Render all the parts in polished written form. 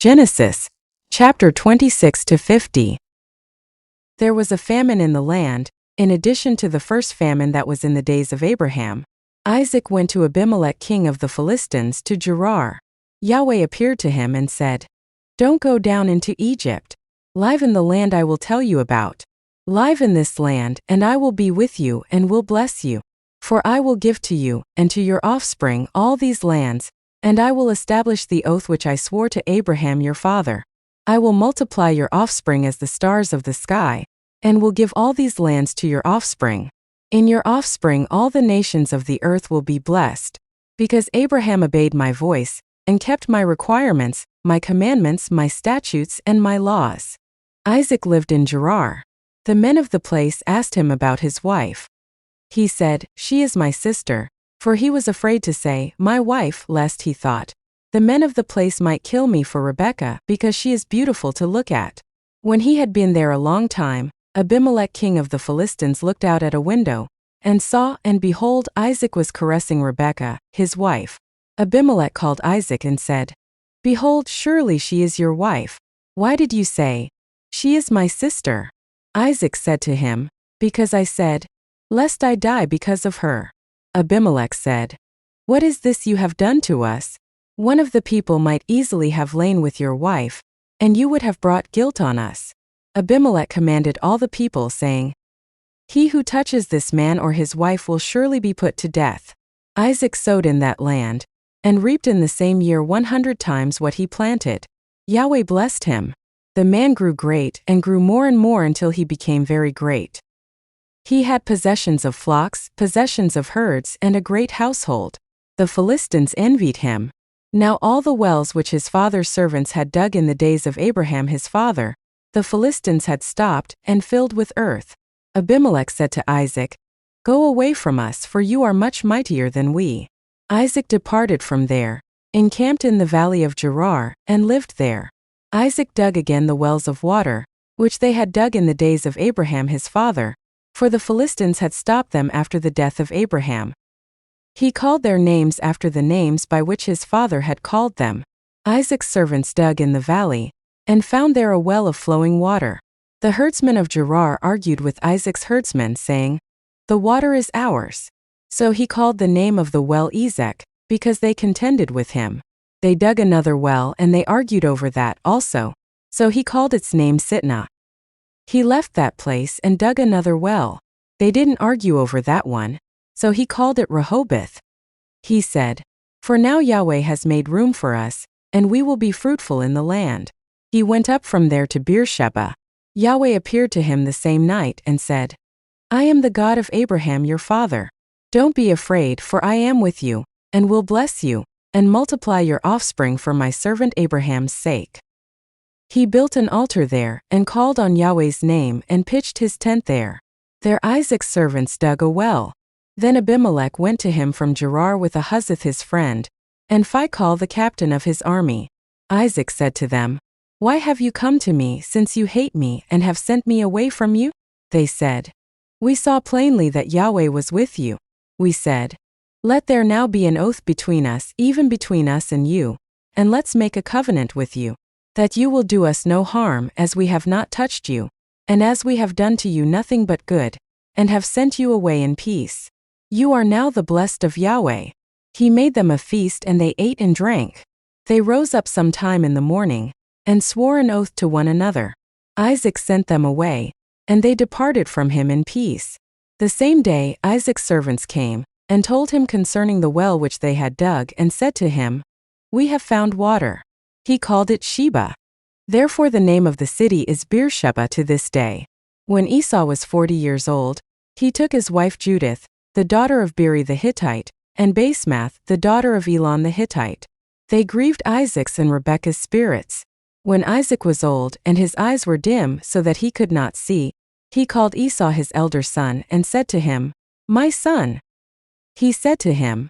Genesis, chapter 26-50. There was a famine in the land, in addition to the first famine that was in the days of Abraham. Isaac went to Abimelech king of the Philistines to Gerar. Yahweh appeared to him and said, "Don't go down into Egypt. Live in the land I will tell you about. Live in this land, and I will be with you and will bless you. For I will give to you, and to your offspring all these lands, and I will establish the oath which I swore to Abraham your father. I will multiply your offspring as the stars of the sky, and will give all these lands to your offspring. In your offspring all the nations of the earth will be blessed, because Abraham obeyed my voice, and kept my requirements, my commandments, my statutes, and my laws." Isaac lived in Gerar. The men of the place asked him about his wife. He said, "She is my sister," for he was afraid to say, "my wife," lest he thought, "the men of the place might kill me for Rebekah, because she is beautiful to look at." When he had been there a long time, Abimelech king of the Philistines looked out at a window, and saw, and behold, Isaac was caressing Rebekah, his wife. Abimelech called Isaac and said, "Behold, surely she is your wife. Why did you say, 'She is my sister'?" Isaac said to him, "Because I said, 'Lest I die because of her.'" Abimelech said, "What is this you have done to us? One of the people might easily have lain with your wife, and you would have brought guilt on us." Abimelech commanded all the people, saying, "He who touches this man or his wife will surely be put to death." Isaac sowed in that land, and reaped in the same year 100 times what he planted. Yahweh blessed him. The man grew great and grew more and more until he became very great. He had possessions of flocks, possessions of herds, and a great household. The Philistines envied him. Now all the wells which his father's servants had dug in the days of Abraham his father, the Philistines had stopped and filled with earth. Abimelech said to Isaac, "Go away from us, for you are much mightier than we." Isaac departed from there, encamped in the valley of Gerar, and lived there. Isaac dug again the wells of water, which they had dug in the days of Abraham his father, for the Philistines had stopped them after the death of Abraham. He called their names after the names by which his father had called them. Isaac's servants dug in the valley, and found there a well of flowing water. The herdsmen of Gerar argued with Isaac's herdsmen, saying, "The water is ours." So he called the name of the well Ezek, because they contended with him. They dug another well and they argued over that also, so he called its name Sitnah. He left that place and dug another well. They didn't argue over that one, so he called it Rehoboth. He said, "For now Yahweh has made room for us, and we will be fruitful in the land." He went up from there to Beersheba. Yahweh appeared to him the same night and said, "I am the God of Abraham your father. Don't be afraid, for I am with you, and will bless you, and multiply your offspring for my servant Abraham's sake." He built an altar there, and called on Yahweh's name, and pitched his tent there. There Isaac's servants dug a well. Then Abimelech went to him from Gerar with Ahuzzath his friend, and Phicol the captain of his army. Isaac said to them, "Why have you come to me, since you hate me, and have sent me away from you?" They said, "We saw plainly that Yahweh was with you." We said, "Let there now be an oath between us, even between us and you, and let's make a covenant with you, that you will do us no harm, as we have not touched you, and as we have done to you nothing but good, and have sent you away in peace. You are now the blessed of Yahweh." He made them a feast, and they ate and drank. They rose up some time in the morning, and swore an oath to one another. Isaac sent them away, and they departed from him in peace. The same day Isaac's servants came, and told him concerning the well which they had dug, and said to him, "We have found water." He called it Sheba. Therefore the name of the city is Beersheba to this day. When Esau was 40 years old, he took his wife Judith, the daughter of Beeri the Hittite, and Basemath, the daughter of Elon the Hittite. They grieved Isaac's and Rebekah's spirits. When Isaac was old, and his eyes were dim so that he could not see, he called Esau his elder son, and said to him, "My son." He said to him,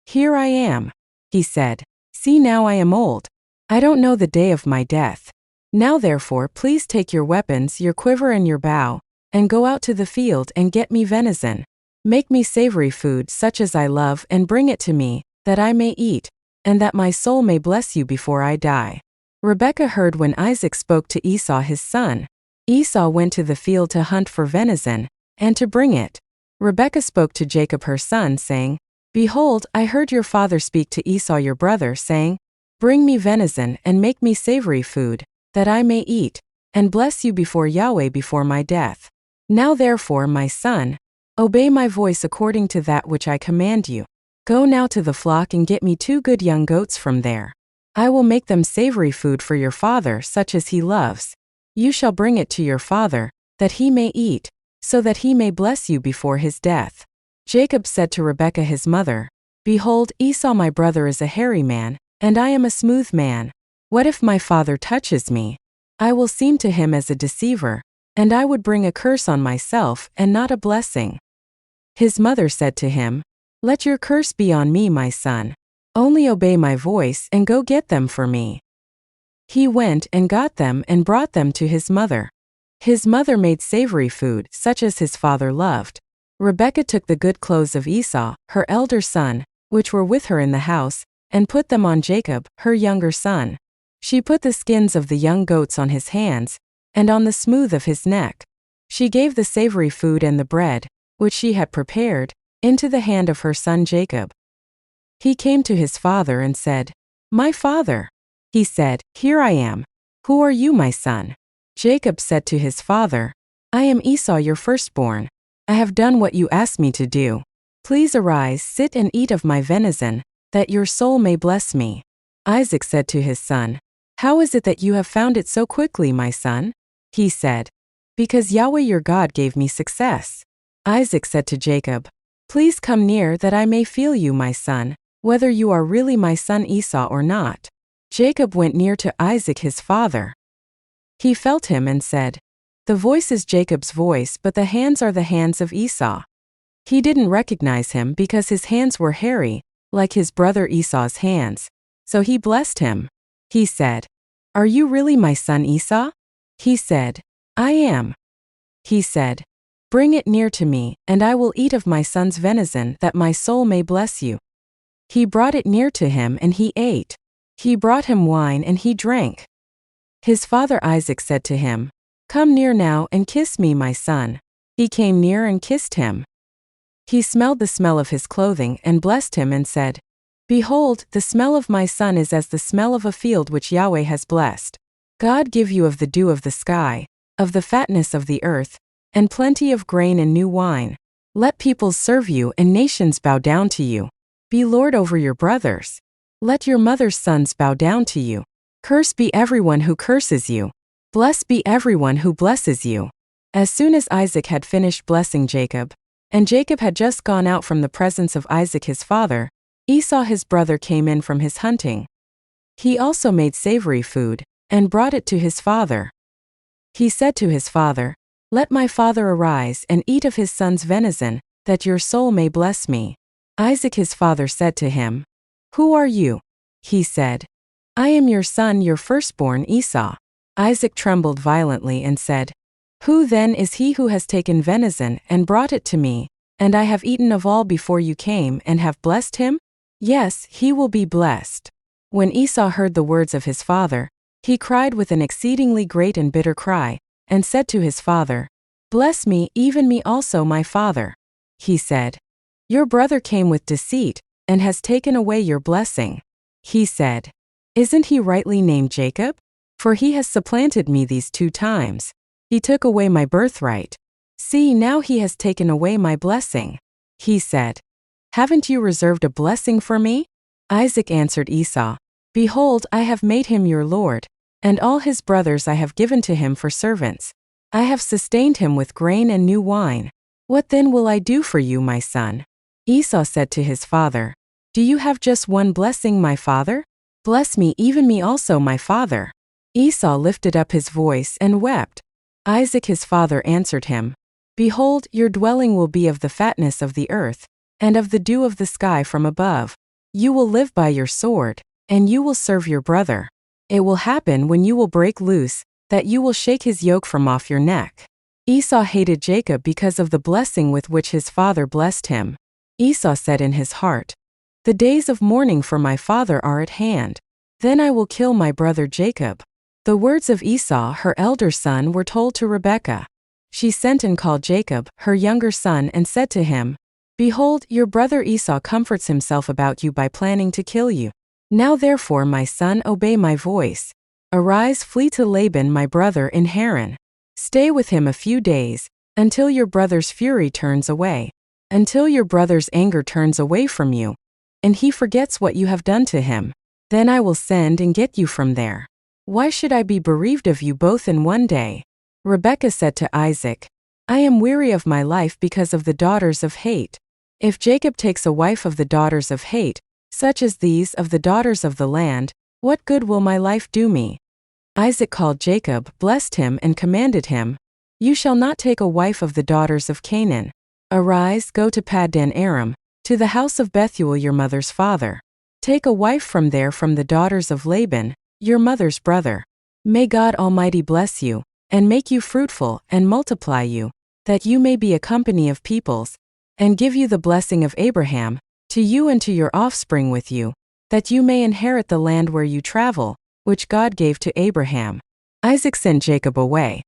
"Here I am." He said, "See, now I am old. I don't know the day of my death. Now therefore please take your weapons, your quiver and your bow, and go out to the field and get me venison. Make me savory food such as I love, and bring it to me, that I may eat, and that my soul may bless you before I die." Rebekah heard when Isaac spoke to Esau his son. Esau went to the field to hunt for venison, and to bring it. Rebekah spoke to Jacob her son, saying, Behold, I heard your father speak to Esau your brother, saying, Bring me venison, and make me savory food, that I may eat, and bless you before Yahweh before my death. Now therefore, my son, obey my voice according to that which I command you. Go now to the flock and get me 2 good young goats from there. I will make them savory food for your father, such as he loves. You shall bring it to your father, that he may eat, so that he may bless you before his death. Jacob said to Rebekah his mother, Behold, Esau my brother is a hairy man, and I am a smooth man. What if my father touches me? I will seem to him as a deceiver, and I would bring a curse on myself and not a blessing. His mother said to him, Let your curse be on me, my son. Only obey my voice and go get them for me. He went and got them and brought them to his mother. His mother made savory food, such as his father loved. Rebekah took the good clothes of Esau, her elder son, which were with her in the house, and put them on Jacob, her younger son. She put the skins of the young goats on his hands, and on the smooth of his neck. She gave the savory food and the bread, which she had prepared, into the hand of her son Jacob. He came to his father and said, My father. He said, Here I am. Who are you, my son? Jacob said to his father, I am Esau your firstborn. I have done what you asked me to do. Please arise, sit and eat of my venison, that your soul may bless me. Isaac said to his son, How is it that you have found it so quickly, my son? He said, Because Yahweh your God gave me success. Isaac said to Jacob, Please come near that I may feel you, my son, whether you are really my son Esau or not. Jacob went near to Isaac his father. He felt him and said, The voice is Jacob's voice, but the hands are the hands of Esau. He didn't recognize him because his hands were hairy, like his brother Esau's hands. So he blessed him. He said, Are you really my son Esau? He said, I am. He said, Bring it near to me, and I will eat of my son's venison, that my soul may bless you. He brought it near to him, and he ate. He brought him wine, and he drank. His father Isaac said to him, Come near now and kiss me, my son. He came near and kissed him. He smelled the smell of his clothing and blessed him and said, Behold, the smell of my son is as the smell of a field which Yahweh has blessed. God give you of the dew of the sky, of the fatness of the earth, and plenty of grain and new wine. Let peoples serve you and nations bow down to you. Be lord over your brothers. Let your mother's sons bow down to you. Cursed be everyone who curses you. Blessed be everyone who blesses you. As soon as Isaac had finished blessing Jacob, and Jacob had just gone out from the presence of Isaac his father, Esau his brother came in from his hunting. He also made savory food, and brought it to his father. He said to his father, Let my father arise and eat of his son's venison, that your soul may bless me. Isaac his father said to him, Who are you? He said, I am your son, your firstborn Esau. Isaac trembled violently and said, Who then is he who has taken venison and brought it to me, and I have eaten of all before you came and have blessed him? Yes, he will be blessed. When Esau heard the words of his father, he cried with an exceedingly great and bitter cry, and said to his father, Bless me, even me also, my father. He said, Your brother came with deceit, and has taken away your blessing. He said, Isn't he rightly named Jacob? For he has supplanted me these 2 times. He took away my birthright. See, now he has taken away my blessing. He said, Haven't you reserved a blessing for me? Isaac answered Esau, Behold, I have made him your lord, and all his brothers I have given to him for servants. I have sustained him with grain and new wine. What then will I do for you, my son? Esau said to his father, Do you have just one blessing, my father? Bless me, even me also, my father. Esau lifted up his voice and wept. Isaac his father answered him, Behold, your dwelling will be of the fatness of the earth, and of the dew of the sky from above. You will live by your sword, and you will serve your brother. It will happen when you will break loose, that you will shake his yoke from off your neck. Esau hated Jacob because of the blessing with which his father blessed him. Esau said in his heart, The days of mourning for my father are at hand. Then I will kill my brother Jacob." The words of Esau, her elder son, were told to Rebekah. She sent and called Jacob, her younger son, and said to him, "Behold, your brother Esau comforts himself about you by planning to kill you. Now therefore, my son, obey my voice. Arise, flee to Laban my brother in Haran. Stay with him a few days, until your brother's fury turns away, until your brother's anger turns away from you, and he forgets what you have done to him. Then I will send and get you from there. Why should I be bereaved of you both in one day?" Rebekah said to Isaac, "I am weary of my life because of the daughters of hate. If Jacob takes a wife of the daughters of hate, such as these of the daughters of the land, what good will my life do me?" Isaac called Jacob, blessed him, and commanded him, "You shall not take a wife of the daughters of Canaan. Arise, go to Paddan Aram, to the house of Bethuel your mother's father. Take a wife from there from the daughters of Laban, your mother's brother. May God Almighty bless you, and make you fruitful, and multiply you, that you may be a company of peoples, and give you the blessing of Abraham, to you and to your offspring with you, that you may inherit the land where you travel, which God gave to Abraham." Isaac sent Jacob away.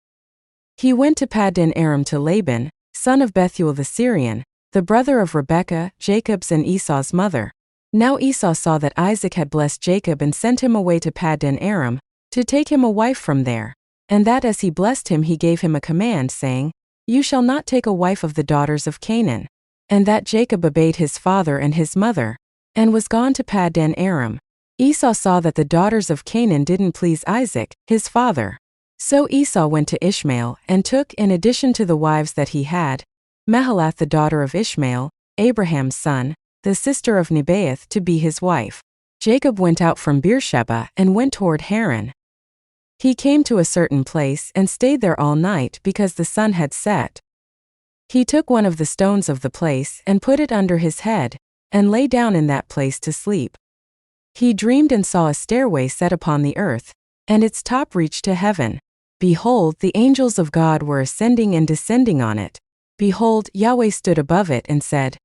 He went to Paddan Aram to Laban, son of Bethuel the Syrian, the brother of Rebekah, Jacob's and Esau's mother. Now Esau saw that Isaac had blessed Jacob and sent him away to Paddan Aram, to take him a wife from there, and that as he blessed him he gave him a command, saying, "You shall not take a wife of the daughters of Canaan." And that Jacob obeyed his father and his mother, and was gone to Paddan Aram. Esau saw that the daughters of Canaan didn't please Isaac, his father. So Esau went to Ishmael, and took, in addition to the wives that he had, Mahalath the daughter of Ishmael, Abraham's son, the sister of Nebaioth, to be his wife. Jacob went out from Beersheba and went toward Haran. He came to a certain place and stayed there all night because the sun had set. He took one of the stones of the place and put it under his head, and lay down in that place to sleep. He dreamed and saw a stairway set upon the earth, and its top reached to heaven. Behold, the angels of God were ascending and descending on it. Behold, Yahweh stood above it and said,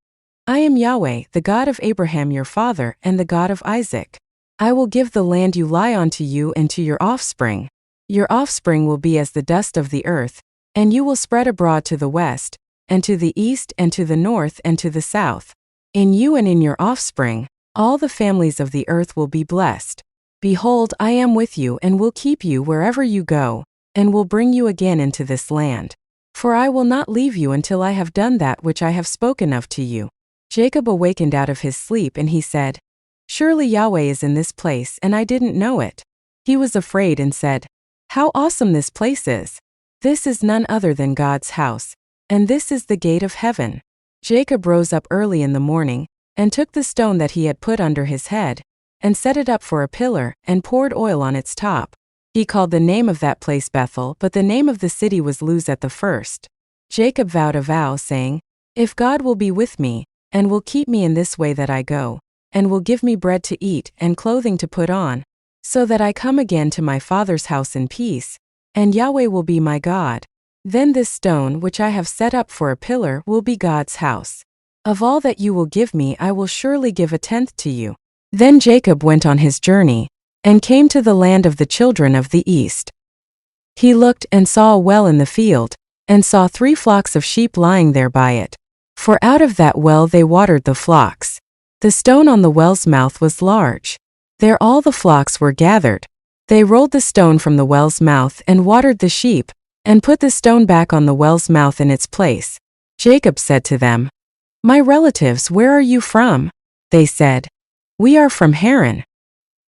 "I am Yahweh, the God of Abraham your father, and the God of Isaac. I will give the land you lie on to you and to your offspring. Your offspring will be as the dust of the earth, and you will spread abroad to the west, and to the east, and to the north, and to the south. In you and in your offspring, all the families of the earth will be blessed. Behold, I am with you and will keep you wherever you go, and will bring you again into this land. For I will not leave you until I have done that which I have spoken of to you." Jacob awakened out of his sleep, and he said, "Surely Yahweh is in this place, and I didn't know it." He was afraid and said, "How awesome this place is! This is none other than God's house, and this is the gate of heaven." Jacob rose up early in the morning, and took the stone that he had put under his head, and set it up for a pillar, and poured oil on its top. He called the name of that place Bethel, but the name of the city was Luz at the first. Jacob vowed a vow, saying, "If God will be with me, and will keep me in this way that I go, and will give me bread to eat and clothing to put on, so that I come again to my father's house in peace, and Yahweh will be my God, then this stone which I have set up for a pillar will be God's house. Of all that you will give me I will surely give a tenth to you." Then Jacob went on his journey, and came to the land of the children of the east. He looked and saw a well in the field, and saw 3 flocks of sheep lying there by it. For out of that well they watered the flocks. The stone on the well's mouth was large. There all the flocks were gathered. They rolled the stone from the well's mouth and watered the sheep, and put the stone back on the well's mouth in its place. Jacob said to them, "My relatives, where are you from?" They said, "We are from Haran."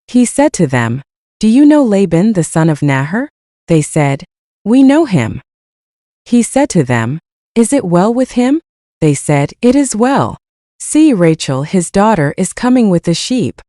He said to them, "Do you know Laban the son of Nahor?" They said, "We know him." He said to them, "Is it well with him?" They said, "It is well. See, Rachel his daughter is coming with the sheep."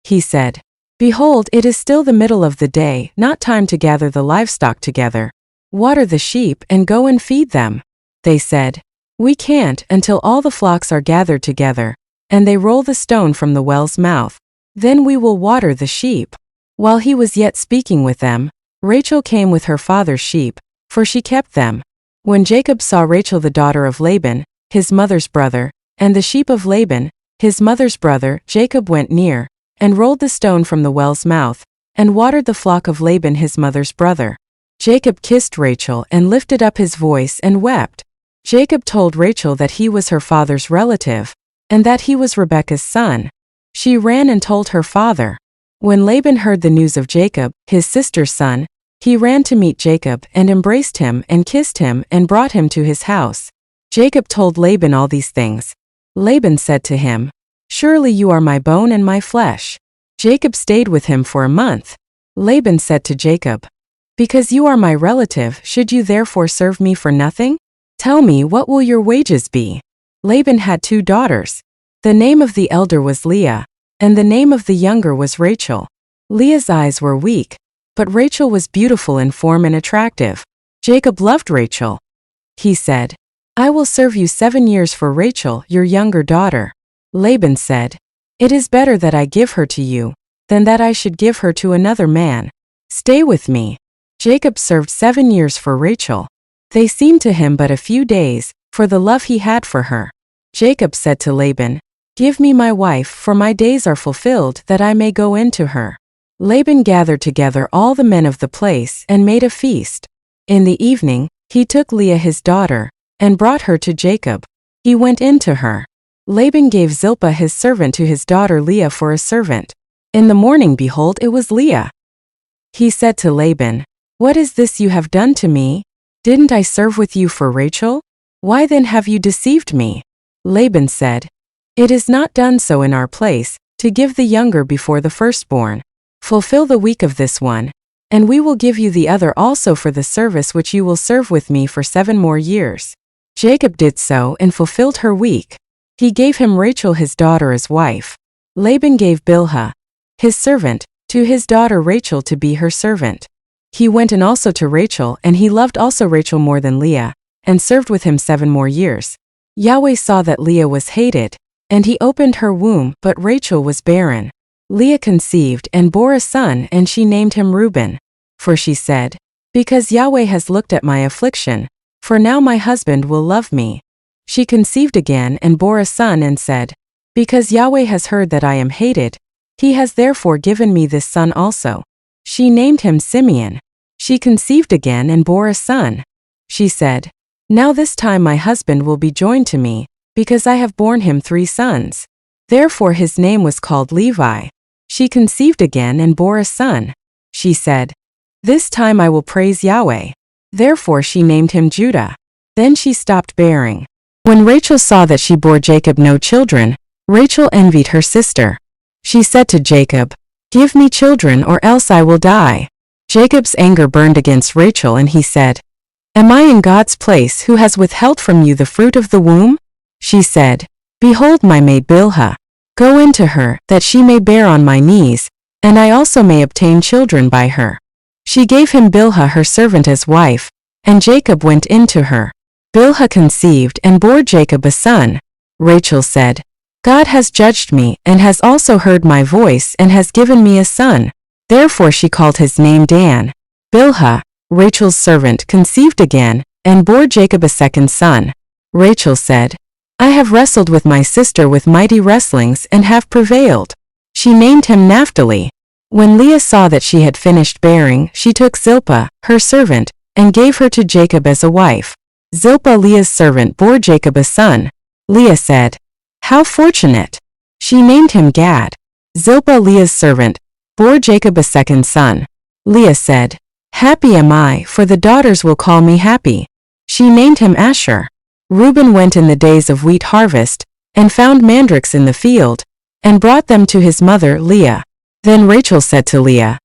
He said, "Behold, it is still the middle of the day, not time to gather the livestock together. Water the sheep and go and feed them." They said, "We can't until all the flocks are gathered together, and they roll the stone from the well's mouth. Then we will water the sheep." While he was yet speaking with them, Rachel came with her father's sheep, for she kept them. When Jacob saw Rachel the daughter of Laban, his mother's brother, and the sheep of Laban, his mother's brother, Jacob went near, and rolled the stone from the well's mouth, and watered the flock of Laban his mother's brother. Jacob kissed Rachel and lifted up his voice and wept. Jacob told Rachel that he was her father's relative, and that he was Rebekah's son. She ran and told her father. When Laban heard the news of Jacob, his sister's son, he ran to meet Jacob and embraced him and kissed him and brought him to his house. Jacob told Laban all these things. Laban said to him, "Surely you are my bone and my flesh." Jacob stayed with him for a month. Laban said to Jacob, "Because you are my relative, should you therefore serve me for nothing? Tell me, what will your wages be?" Laban had 2 daughters. The name of the elder was Leah, and the name of the younger was Rachel. Leah's eyes were weak, but Rachel was beautiful in form and attractive. Jacob loved Rachel. He said, "I will serve you 7 years for Rachel, your younger daughter." Laban said, "It is better that I give her to you, than that I should give her to another man. Stay with me." Jacob served 7 years for Rachel. They seemed to him but a few days, for the love he had for her. Jacob said to Laban, "Give me my wife, for my days are fulfilled, that I may go in to her." Laban gathered together all the men of the place and made a feast. In the evening, he took Leah his daughter, and brought her to Jacob. He went in to her. Laban gave Zilpah his servant to his daughter Leah for a servant. In the morning, behold, it was Leah. He said to Laban, "What is this you have done to me? Didn't I serve with you for Rachel? Why then have you deceived me?" Laban said, "It is not done so in our place, to give the younger before the firstborn. Fulfill the week of this one, and we will give you the other also for the service which you will serve with me for 7 more years." Jacob did so and fulfilled her week. He gave him Rachel his daughter as wife. Laban gave Bilhah, his servant, to his daughter Rachel to be her servant. He went in also to Rachel, and he loved also Rachel more than Leah, and served with him 7 more years. Yahweh saw that Leah was hated, and he opened her womb, but Rachel was barren. Leah conceived and bore a son, and she named him Reuben. For she said, "Because Yahweh has looked at my affliction, for now my husband will love me." She conceived again and bore a son and said, "Because Yahweh has heard that I am hated, he has therefore given me this son also." She named him Simeon. She conceived again and bore a son. She said, "Now this time my husband will be joined to me, because I have borne him 3 sons. Therefore his name was called Levi. She conceived again and bore a son. She said, "This time I will praise Yahweh." Therefore she named him Judah. Then she stopped bearing. When Rachel saw that she bore Jacob no children, Rachel envied her sister. She said to Jacob, "Give me children or else I will die." Jacob's anger burned against Rachel, and he said, "Am I in God's place who has withheld from you the fruit of the womb?" She said, "Behold my maid Bilhah. Go into her, that she may bear on my knees, and I also may obtain children by her." She gave him Bilhah her servant as wife, and Jacob went in to her. Bilhah conceived and bore Jacob a son. Rachel said, "God has judged me, and has also heard my voice, and has given me a son." Therefore she called his name Dan. Bilhah, Rachel's servant, conceived again, and bore Jacob a second son. Rachel said, "I have wrestled with my sister with mighty wrestlings, and have prevailed." She named him Naphtali. When Leah saw that she had finished bearing, she took Zilpah, her servant, and gave her to Jacob as a wife. Zilpah, Leah's servant, bore Jacob a son. Leah said, "How fortunate!" She named him Gad. Zilpah, Leah's servant, bore Jacob a second son. Leah said, "Happy am I, for the daughters will call me happy." She named him Asher. Reuben went in the days of wheat harvest, and found mandrakes in the field, and brought them to his mother Leah. Then Rachel said to Leah,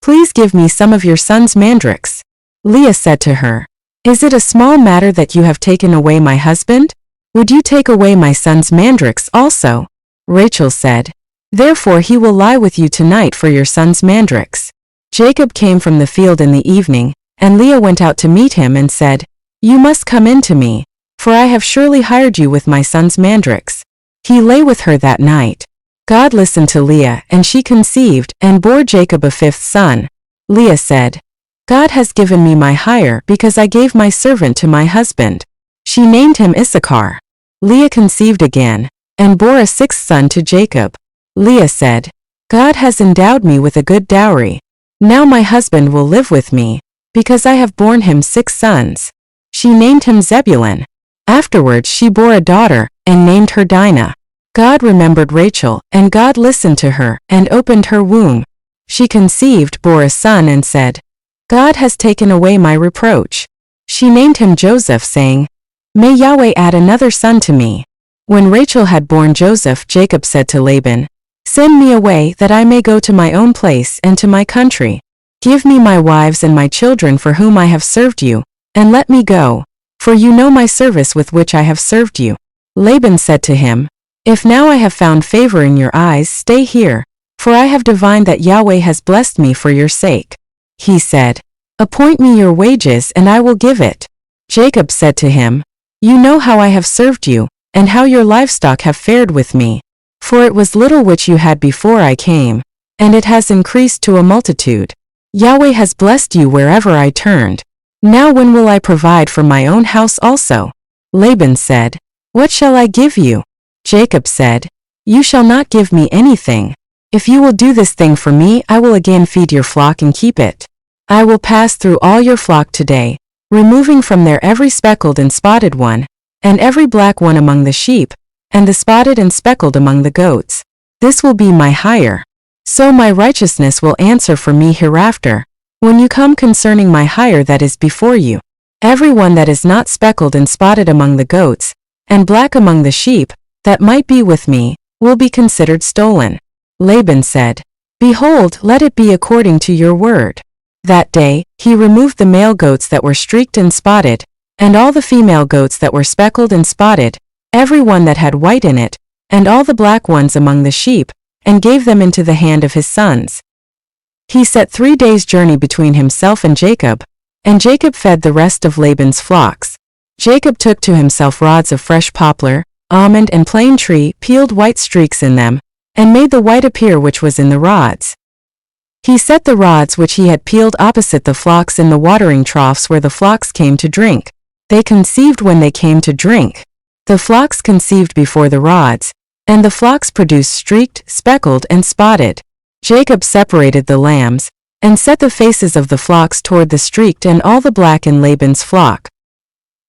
"Please give me some of your son's mandrakes." Leah said to her, "Is it a small matter that you have taken away my husband? Would you take away my son's mandrakes also?" Rachel said, "Therefore he will lie with you tonight for your son's mandrakes." Jacob came from the field in the evening, and Leah went out to meet him and said, "You must come in to me, for I have surely hired you with my son's mandrakes." He lay with her that night. God listened to Leah, and she conceived, and bore Jacob a 5th son. Leah said, "God has given me my hire, because I gave my servant to my husband." She named him Issachar. Leah conceived again, and bore a 6th son to Jacob. Leah said, God has endowed me with a good dowry. Now my husband will live with me, because I have borne him 6 sons. She named him Zebulun. Afterwards she bore a daughter, and named her Dinah. God remembered Rachel, and God listened to her, and opened her womb. She conceived, bore a son, and said, God has taken away my reproach. She named him Joseph, saying, May Yahweh add another son to me. When Rachel had borne Joseph, Jacob said to Laban, Send me away, that I may go to my own place and to my country. Give me my wives and my children for whom I have served you, and let me go, for you know my service with which I have served you. Laban said to him, If now I have found favor in your eyes, stay here, for I have divined that Yahweh has blessed me for your sake. He said, Appoint me your wages, and I will give it. Jacob said to him, You know how I have served you, and how your livestock have fared with me. For it was little which you had before I came, and it has increased to a multitude. Yahweh has blessed you wherever I turned. Now when will I provide for my own house also? Laban said, What shall I give you? Jacob said, You shall not give me anything. If you will do this thing for me, I will again feed your flock and keep it. I will pass through all your flock today, removing from there every speckled and spotted one, and every black one among the sheep, and the spotted and speckled among the goats. This will be my hire. So my righteousness will answer for me hereafter, when you come concerning my hire that is before you. Every one that is not speckled and spotted among the goats, and black among the sheep, that might be with me, will be considered stolen. Laban said, Behold, let it be according to your word. That day, he removed the male goats that were streaked and spotted, and all the female goats that were speckled and spotted, every one that had white in it, and all the black ones among the sheep, and gave them into the hand of his sons. He set 3 days' journey between himself and Jacob fed the rest of Laban's flocks. Jacob took to himself rods of fresh poplar, almond and plane tree, peeled white streaks in them, and made the white appear which was in the rods. He set the rods which he had peeled opposite the flocks in the watering troughs where the flocks came to drink. They conceived when they came to drink. The flocks conceived before the rods, and the flocks produced streaked, speckled, and spotted. Jacob separated the lambs, and set the faces of the flocks toward the streaked and all the black in Laban's flock.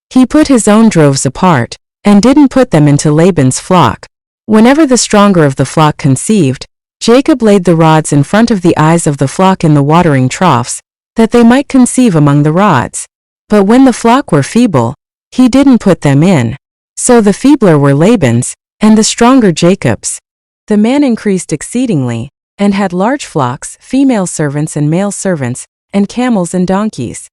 He put his own droves apart, and didn't put them into Laban's flock. Whenever the stronger of the flock conceived, Jacob laid the rods in front of the eyes of the flock in the watering troughs, that they might conceive among the rods. But when the flock were feeble, he didn't put them in. So the feebler were Laban's, and the stronger Jacob's. The man increased exceedingly, and had large flocks, female servants and male servants, and camels and donkeys.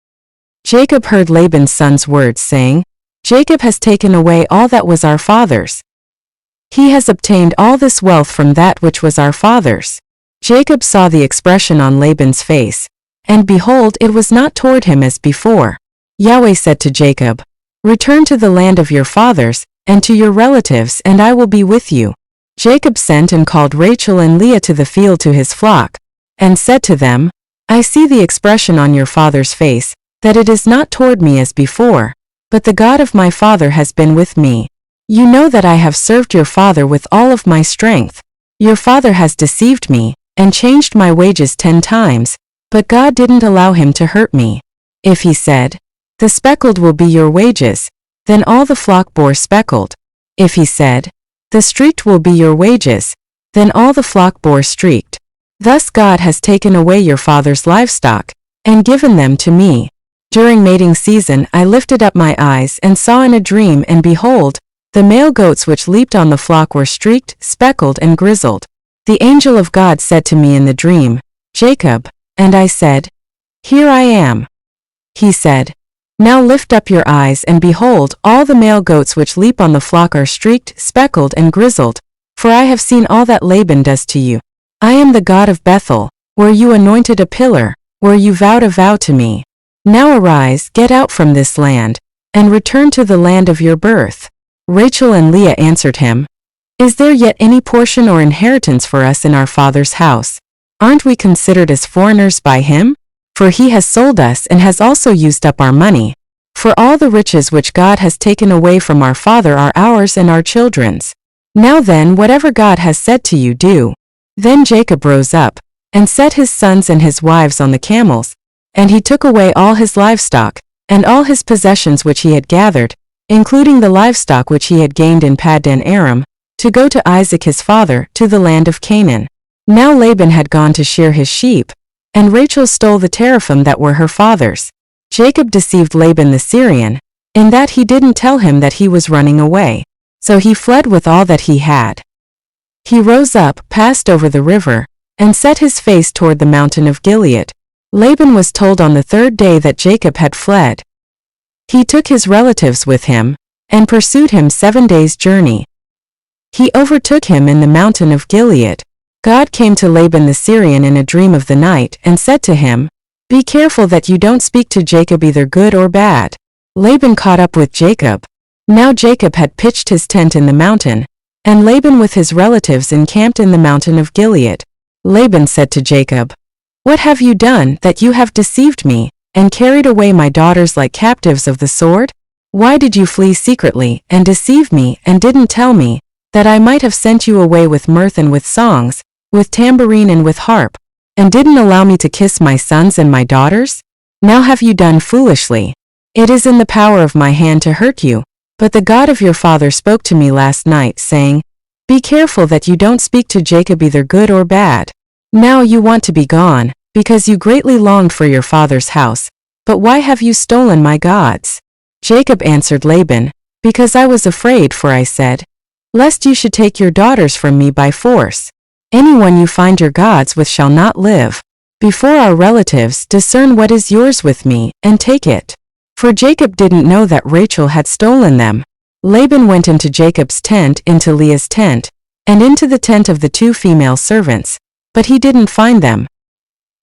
Jacob heard Laban's son's words, saying, Jacob has taken away all that was our father's. He has obtained all this wealth from that which was our father's. Jacob saw the expression on Laban's face, and behold, it was not toward him as before. Yahweh said to Jacob, Return to the land of your fathers, and to your relatives, and I will be with you. Jacob sent and called Rachel and Leah to the field to his flock, and said to them, I see the expression on your father's face, that it is not toward me as before, but the God of my father has been with me. You know that I have served your father with all of my strength. Your father has deceived me, and changed my wages 10 times, but God didn't allow him to hurt me. If he said, The speckled will be your wages, then all the flock bore speckled. If he said, The streaked will be your wages, then all the flock bore streaked. Thus God has taken away your father's livestock, and given them to me. During mating season I lifted up my eyes and saw in a dream, and behold, the male goats which leaped on the flock were streaked, speckled, and grizzled. The angel of God said to me in the dream, Jacob, and I said, Here I am. He said, Now lift up your eyes, and behold, all the male goats which leap on the flock are streaked, speckled, and grizzled, for I have seen all that Laban does to you. I am the God of Bethel, where you anointed a pillar, where you vowed a vow to me. Now arise, get out from this land, and return to the land of your birth. Rachel and Leah answered him, Is there yet any portion or inheritance for us in our father's house? Aren't we considered as foreigners by him? For he has sold us and has also used up our money. For all the riches which God has taken away from our father are ours and our children's. Now then, whatever God has said to you, do. Then Jacob rose up, and set his sons and his wives on the camels, and he took away all his livestock, and all his possessions which he had gathered, including the livestock which he had gained in Paddan Aram, to go to Isaac his father, to the land of Canaan. Now Laban had gone to shear his sheep, and Rachel stole the teraphim that were her father's. Jacob deceived Laban the Syrian, in that he didn't tell him that he was running away. So he fled with all that he had. He rose up, passed over the river, and set his face toward the mountain of Gilead. Laban was told on the third day that Jacob had fled. He took his relatives with him, and pursued him 7 days' journey. He overtook him in the mountain of Gilead. God came to Laban the Syrian in a dream of the night, and said to him, "Be careful that you don't speak to Jacob either good or bad." Laban caught up with Jacob. Now Jacob had pitched his tent in the mountain, and Laban with his relatives encamped in the mountain of Gilead. Laban said to Jacob, "What have you done that you have deceived me, and carried away my daughters like captives of the sword? Why did you flee secretly, and deceive me, and didn't tell me, that I might have sent you away with mirth and with songs, with tambourine and with harp, and didn't allow me to kiss my sons and my daughters? Now have you done foolishly. It is in the power of my hand to hurt you, but the God of your father spoke to me last night, saying, 'Be careful that you don't speak to Jacob either good or bad.' Now you want to be gone, because you greatly longed for your father's house. But why have you stolen my gods?" Jacob answered Laban, "Because I was afraid, for I said, 'Lest you should take your daughters from me by force.' Anyone you find your gods with shall not live. Before our relatives, discern what is yours with me, and take it." For Jacob didn't know that Rachel had stolen them. Laban went into Jacob's tent, into Leah's tent, and into the tent of the 2 female servants, but he didn't find them.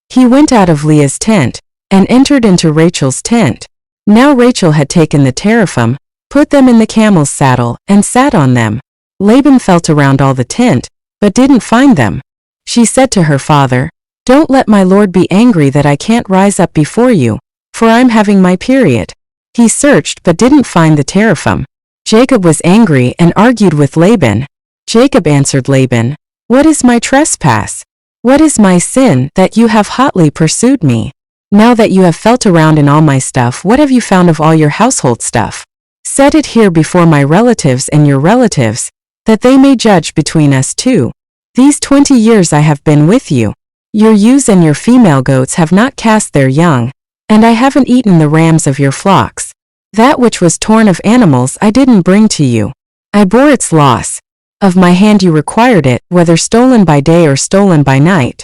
He went out of Leah's tent, and entered into Rachel's tent. Now Rachel had taken the teraphim, put them in the camel's saddle, and sat on them. Laban felt around all the tent, but didn't find them. She said to her father, "Don't let my lord be angry that I can't rise up before you, for I'm having my period." He searched but didn't find the teraphim. Jacob was angry and argued with Laban. Jacob answered Laban, "What is my trespass? What is my sin that you have hotly pursued me? Now that you have felt around in all my stuff, what have you found of all your household stuff? Set it here before my relatives and your relatives, that they may judge between us two. These 20 years I have been with you. Your ewes and your female goats have not cast their young, and I haven't eaten the rams of your flocks. That which was torn of animals I didn't bring to you. I bore its loss. Of my hand you required it, whether stolen by day or stolen by night.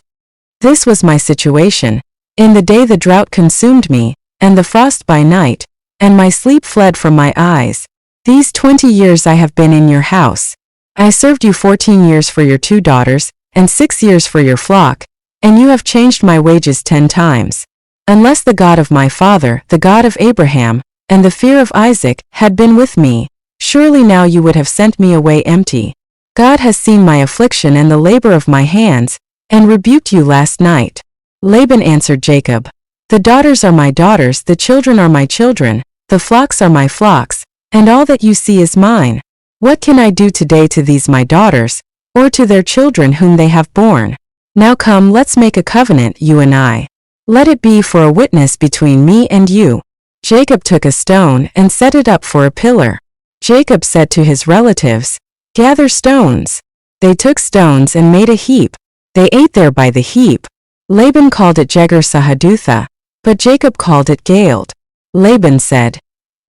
This was my situation. In the day the drought consumed me, and the frost by night, and my sleep fled from my eyes. These 20 years I have been in your house. I served you 14 years for your 2 daughters, and 6 years for your flock, and you have changed my wages 10 times. Unless the God of my father, the God of Abraham, and the fear of Isaac, had been with me, surely now you would have sent me away empty. God has seen my affliction and the labor of my hands, and rebuked you last night." Laban answered Jacob, "The daughters are my daughters, the children are my children, the flocks are my flocks, and all that you see is mine. What can I do today to these my daughters, or to their children whom they have borne? Now come, let's make a covenant, you and I. Let it be for a witness between me and you." Jacob took a stone and set it up for a pillar. Jacob said to his relatives, "Gather stones." They took stones and made a heap. They ate there by the heap. Laban called it Jegar-sahadutha, but Jacob called it Galeed. Laban said,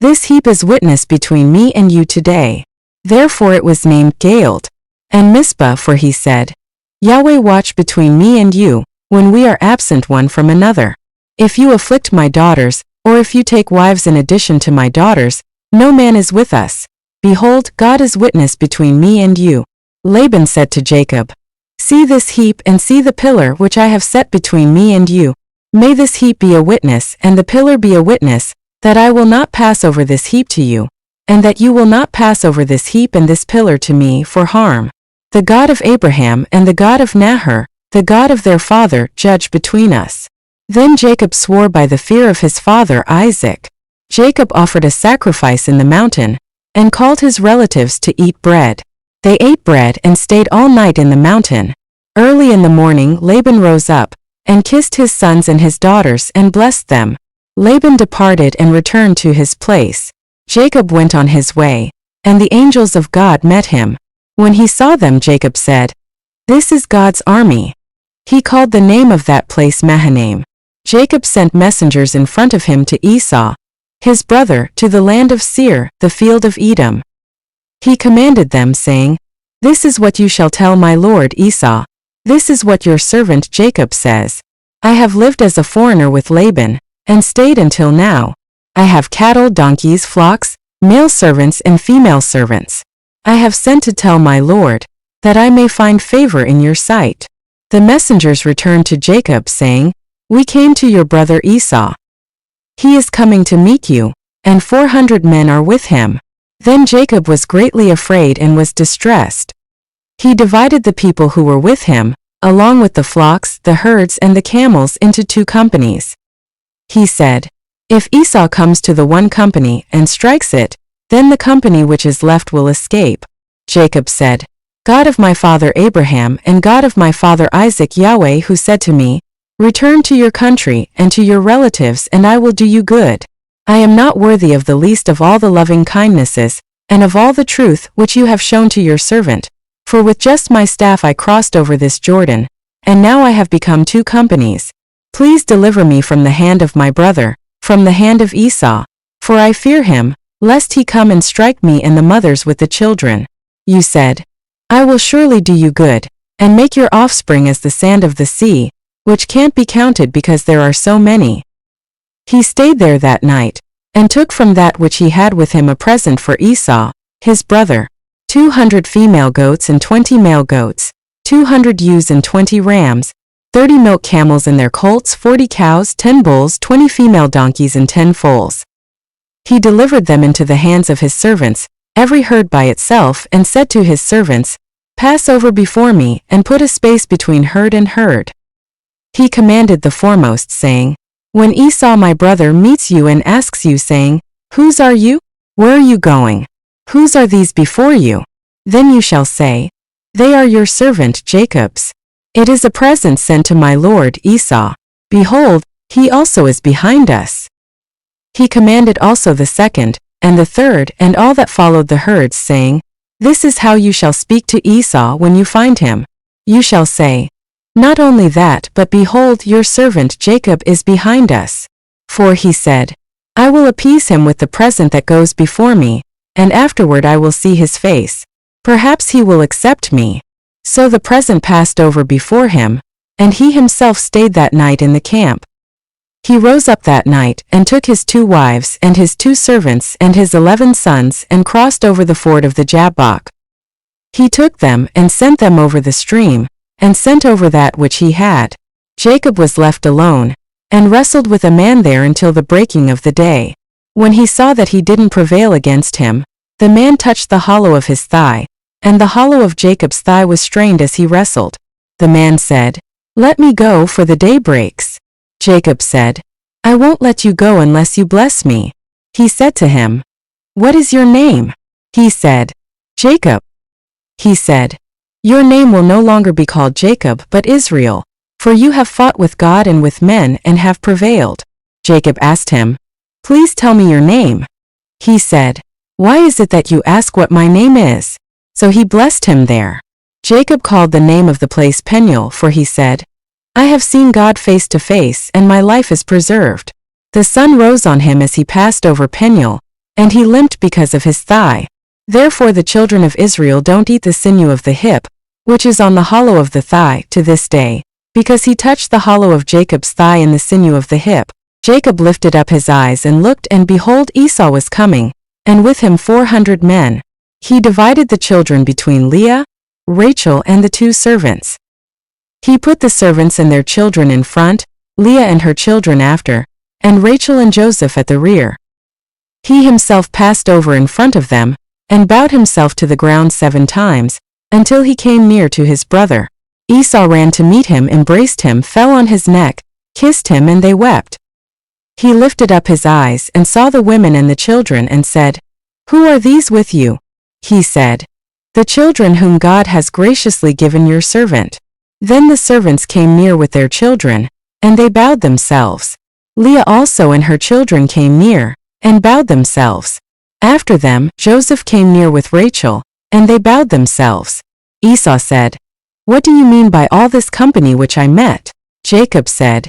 "This heap is witness between me and you today." Therefore it was named Galeed. And Mizpah, for he said, "Yahweh watch between me and you, when we are absent one from another. If you afflict my daughters, or if you take wives in addition to my daughters, no man is with us. Behold, God is witness between me and you." Laban said to Jacob, "See this heap and see the pillar which I have set between me and you. May this heap be a witness and the pillar be a witness, that I will not pass over this heap to you, and that you will not pass over this heap and this pillar to me for harm. The God of Abraham and the God of Nahor, the God of their father, judge between us." Then Jacob swore by the fear of his father Isaac. Jacob offered a sacrifice in the mountain, and called his relatives to eat bread. They ate bread and stayed all night in the mountain. Early in the morning Laban rose up, and kissed his sons and his daughters and blessed them. Laban departed and returned to his place. Jacob went on his way, and the angels of God met him. When he saw them, Jacob said, "This is God's army." He called the name of that place Mahanaim. Jacob sent messengers in front of him to Esau, his brother, to the land of Seir, the field of Edom. He commanded them, saying, "This is what you shall tell my lord Esau. This is what your servant Jacob says. I have lived as a foreigner with Laban, and stayed until now. I have cattle, donkeys, flocks, male servants and female servants. I have sent to tell my lord, that I may find favor in your sight." The messengers returned to Jacob, saying, "We came to your brother Esau. He is coming to meet you, and 400 men are with him." Then Jacob was greatly afraid and was distressed. He divided the people who were with him, along with the flocks, the herds and the camels, into 2 companies. He said, "If Esau comes to the one company and strikes it, then the company which is left will escape." Jacob said, "God of my father Abraham and God of my father Isaac, Yahweh, who said to me, 'Return to your country and to your relatives, and I will do you good.' I am not worthy of the least of all the loving kindnesses, and of all the truth which you have shown to your servant. For with just my staff I crossed over this Jordan, and now I have become 2 companies. Please deliver me from the hand of my brother, from the hand of Esau, for I fear him, lest he come and strike me and the mothers with the children. You said, 'I will surely do you good, and make your offspring as the sand of the sea, which can't be counted because there are so many.'" He stayed there that night, and took from that which he had with him a present for Esau, his brother, 200 female goats and 20 male goats, 200 ewes and 20 rams, 30 milk camels and their colts, 40 cows, 10 bulls, 20 female donkeys and 10 foals. He delivered them into the hands of his servants, every herd by itself, and said to his servants, "Pass over before me, and put a space between herd and herd." He commanded the foremost, saying, "When Esau my brother meets you and asks you, saying, 'Whose are you? Where are you going? Whose are these before you?' Then you shall say, 'They are your servant Jacob's. It is a present sent to my lord Esau. Behold, he also is behind us.'" He commanded also the second, and the third, and all that followed the herds, saying, "This is how you shall speak to Esau when you find him. You shall say, 'Not only that, but behold, your servant Jacob is behind us.' For he said, 'I will appease him with the present that goes before me, and afterward I will see his face. Perhaps he will accept me.' So the present passed over before him, and he himself stayed that night in the camp. He rose up that night, and took his 2 wives, and his 2 servants, and his 11 sons, and crossed over the ford of the Jabbok. He took them, and sent them over the stream, and sent over that which he had. Jacob was left alone, and wrestled with a man there until the breaking of the day. When he saw that he didn't prevail against him, the man touched the hollow of his thigh, and the hollow of Jacob's thigh was strained as he wrestled. The man said, "Let me go, for the day breaks." Jacob said, "I won't let you go unless you bless me." He said to him, "What is your name?" He said, "Jacob." He said, "Your name will no longer be called Jacob, but Israel, for you have fought with God and with men and have prevailed." Jacob asked him, "Please tell me your name." He said, "Why is it that you ask what my name is?" So he blessed him there. Jacob called the name of the place Peniel, for he said, "I have seen God face to face, and my life is preserved." The sun rose on him as he passed over Peniel, and he limped because of his thigh. Therefore the children of Israel don't eat the sinew of the hip, which is on the hollow of the thigh, to this day, because he touched the hollow of Jacob's thigh in the sinew of the hip. Jacob lifted up his eyes and looked, and behold, Esau was coming, and with him 400 men. He divided the children between Leah, Rachel, and the 2 servants. He put the servants and their children in front, Leah and her children after, and Rachel and Joseph at the rear. He himself passed over in front of them, and bowed himself to the ground 7 times, until he came near to his brother. Esau ran to meet him, embraced him, fell on his neck, kissed him, and they wept. He lifted up his eyes and saw the women and the children, and said, "Who are these with you?" He said, "The children whom God has graciously given your servant." Then the servants came near with their children, and they bowed themselves. Leah also and her children came near, and bowed themselves. After them, Joseph came near with Rachel, and they bowed themselves. Esau said, "What do you mean by all this company which I met?" Jacob said,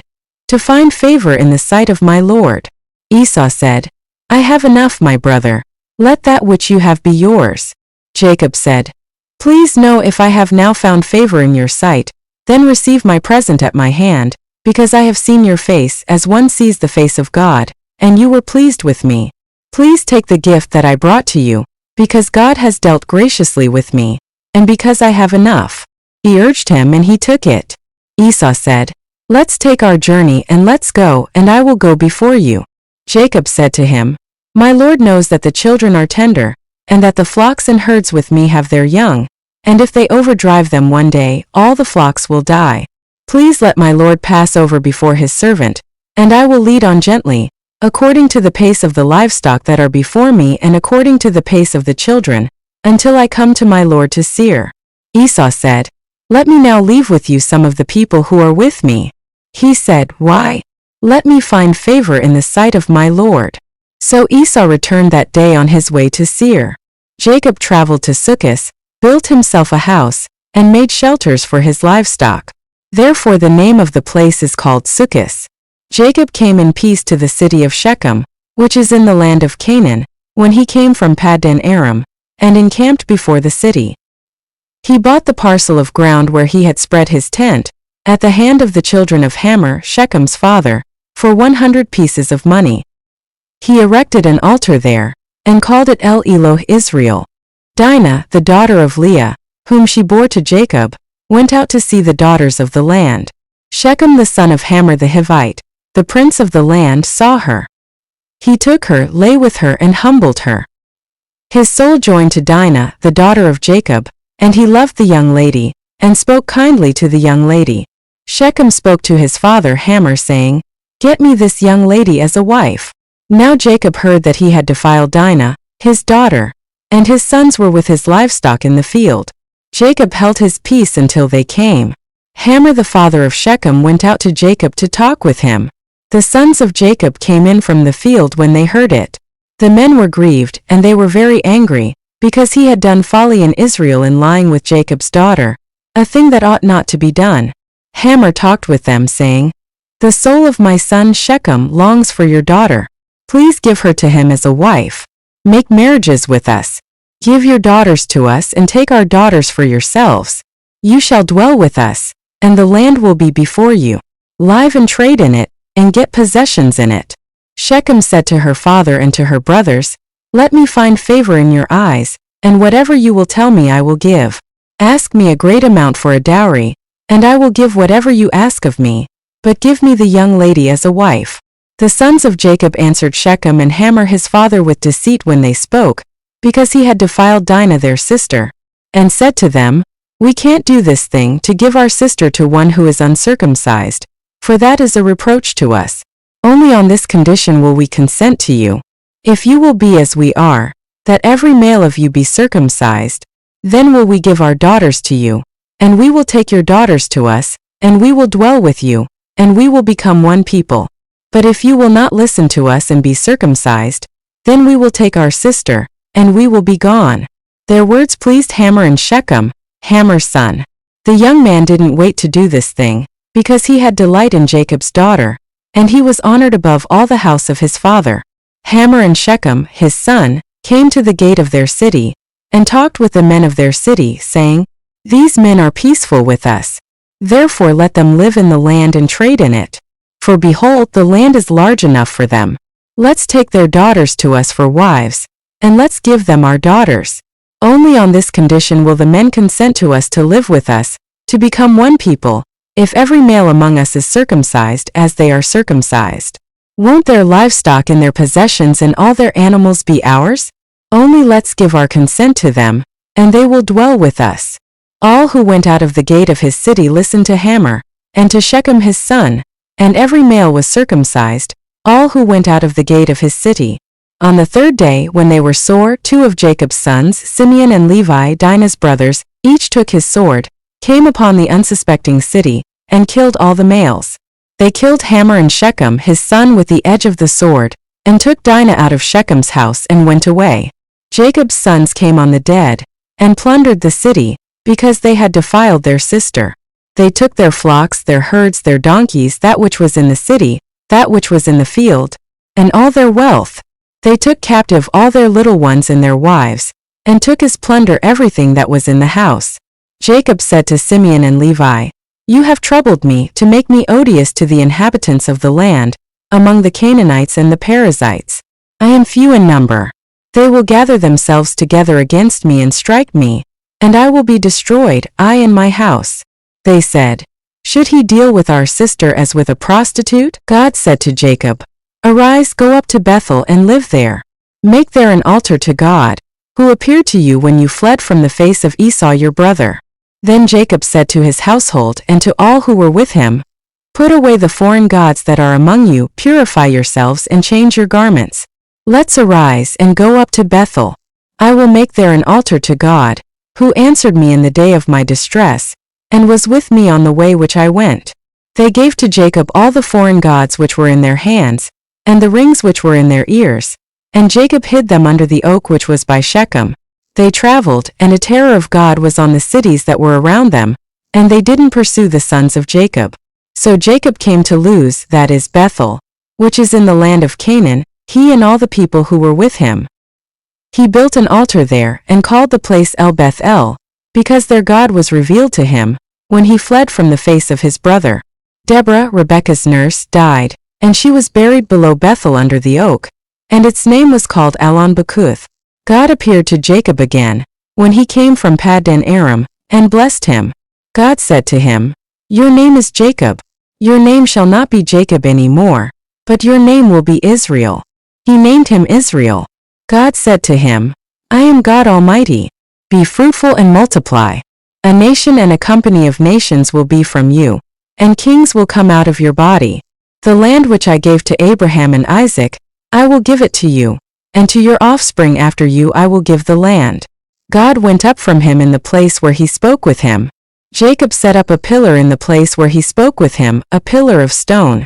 "To find favor in the sight of my Lord." Esau said, "I have enough, my brother. Let that which you have be yours." Jacob said, "Please know if I have now found favor in your sight, then receive my present at my hand, because I have seen your face as one sees the face of God, and you were pleased with me. Please take the gift that I brought to you, because God has dealt graciously with me, and because I have enough." He urged him and he took it. Esau said, "Let's take our journey and let's go, and I will go before you." Jacob said to him, "My Lord knows that the children are tender, and that the flocks and herds with me have their young, and if they overdrive them one day, all the flocks will die. Please let my Lord pass over before his servant, and I will lead on gently, according to the pace of the livestock that are before me and according to the pace of the children, until I come to my Lord to Seir." Esau said, "Let me now leave with you some of the people who are with me." He said, "Why? Let me find favor in the sight of my Lord." So Esau returned that day on his way to Seir. Jacob traveled to Succoth, built himself a house, and made shelters for his livestock. Therefore the name of the place is called Succoth. Jacob came in peace to the city of Shechem, which is in the land of Canaan, when he came from Paddan Aram, and encamped before the city. He bought the parcel of ground where he had spread his tent, at the hand of the children of Hamor, Shechem's father, for 100 pieces of money. He erected an altar there, and called it El Eloh Israel. Dinah, the daughter of Leah, whom she bore to Jacob, went out to see the daughters of the land. Shechem the son of Hamor the Hivite, the prince of the land, saw her. He took her, lay with her, and humbled her. His soul joined to Dinah, the daughter of Jacob, and he loved the young lady, and spoke kindly to the young lady. Shechem spoke to his father Hamor, saying, "Get me this young lady as a wife." Now Jacob heard that he had defiled Dinah, his daughter, and his sons were with his livestock in the field. Jacob held his peace until they came. Hamor the father of Shechem went out to Jacob to talk with him. The sons of Jacob came in from the field when they heard it. The men were grieved, and they were very angry, because he had done folly in Israel in lying with Jacob's daughter, a thing that ought not to be done. Hamor talked with them, saying, "The soul of my son Shechem longs for your daughter. Please give her to him as a wife. Make marriages with us. Give your daughters to us and take our daughters for yourselves. You shall dwell with us, and the land will be before you. Live and trade in it, and get possessions in it." Shechem said to her father and to her brothers, "Let me find favor in your eyes, and whatever you will tell me I will give. Ask me a great amount for a dowry, and I will give whatever you ask of me, but give me the young lady as a wife." The sons of Jacob answered Shechem and Hamor his father with deceit when they spoke, because he had defiled Dinah their sister, and said to them, "We can't do this thing to give our sister to one who is uncircumcised, for that is a reproach to us. Only on this condition will we consent to you. If you will be as we are, that every male of you be circumcised, then will we give our daughters to you, and we will take your daughters to us, and we will dwell with you, and we will become one people. But if you will not listen to us and be circumcised, then we will take our sister, and we will be gone." Their words pleased Hamor and Shechem, Hamor's son. The young man didn't wait to do this thing, because he had delight in Jacob's daughter, and he was honored above all the house of his father. Hamor and Shechem, his son, came to the gate of their city, and talked with the men of their city, saying, "These men are peaceful with us. Therefore let them live in the land and trade in it. For behold, the land is large enough for them. Let's take their daughters to us for wives, and let's give them our daughters. Only on this condition will the men consent to us to live with us, to become one people, if every male among us is circumcised as they are circumcised. Won't their livestock and their possessions and all their animals be ours? Only let's give our consent to them, and they will dwell with us." All who went out of the gate of his city listened to Hamor, and to Shechem his son, and every male was circumcised, all who went out of the gate of his city. On the third day, when they were sore, two of Jacob's sons, Simeon and Levi, Dinah's brothers, each took his sword, came upon the unsuspecting city, and killed all the males. They killed Hamor and Shechem his son with the edge of the sword, and took Dinah out of Shechem's house and went away. Jacob's sons came on the dead, and plundered the city, because they had defiled their sister. They took their flocks, their herds, their donkeys, that which was in the city, that which was in the field, and all their wealth. They took captive all their little ones and their wives, and took as plunder everything that was in the house. Jacob said to Simeon and Levi, "You have troubled me to make me odious to the inhabitants of the land, among the Canaanites and the Perizzites. I am few in number. They will gather themselves together against me and strike me, and I will be destroyed, I and my house." They said, "Should he deal with our sister as with a prostitute?" God said to Jacob, "Arise, go up to Bethel and live there. Make there an altar to God, who appeared to you when you fled from the face of Esau your brother." Then Jacob said to his household and to all who were with him, "Put away the foreign gods that are among you, purify yourselves and change your garments. Let's arise and go up to Bethel. I will make there an altar to God, who answered me in the day of my distress, and was with me on the way which I went." They gave to Jacob all the foreign gods which were in their hands, and the rings which were in their ears, and Jacob hid them under the oak which was by Shechem. They traveled, and a terror of God was on the cities that were around them, and they didn't pursue the sons of Jacob. So Jacob came to Luz, that is Bethel, which is in the land of Canaan, he and all the people who were with him. He built an altar there, and called the place El Beth-El, because their God was revealed to him, when he fled from the face of his brother. Deborah, Rebekah's nurse, died, and she was buried below Bethel under the oak, and its name was called Allon-Bacuth. God appeared to Jacob again, when he came from Paddan Aram, and blessed him. God said to him, "Your name is Jacob. Your name shall not be Jacob any more, but your name will be Israel." He named him Israel. God said to him, "I am God Almighty. Be fruitful and multiply. A nation and a company of nations will be from you, and kings will come out of your body. The land which I gave to Abraham and Isaac, I will give it to you, and to your offspring after you I will give the land." God went up from him in the place where he spoke with him. Jacob set up a pillar in the place where he spoke with him, a pillar of stone.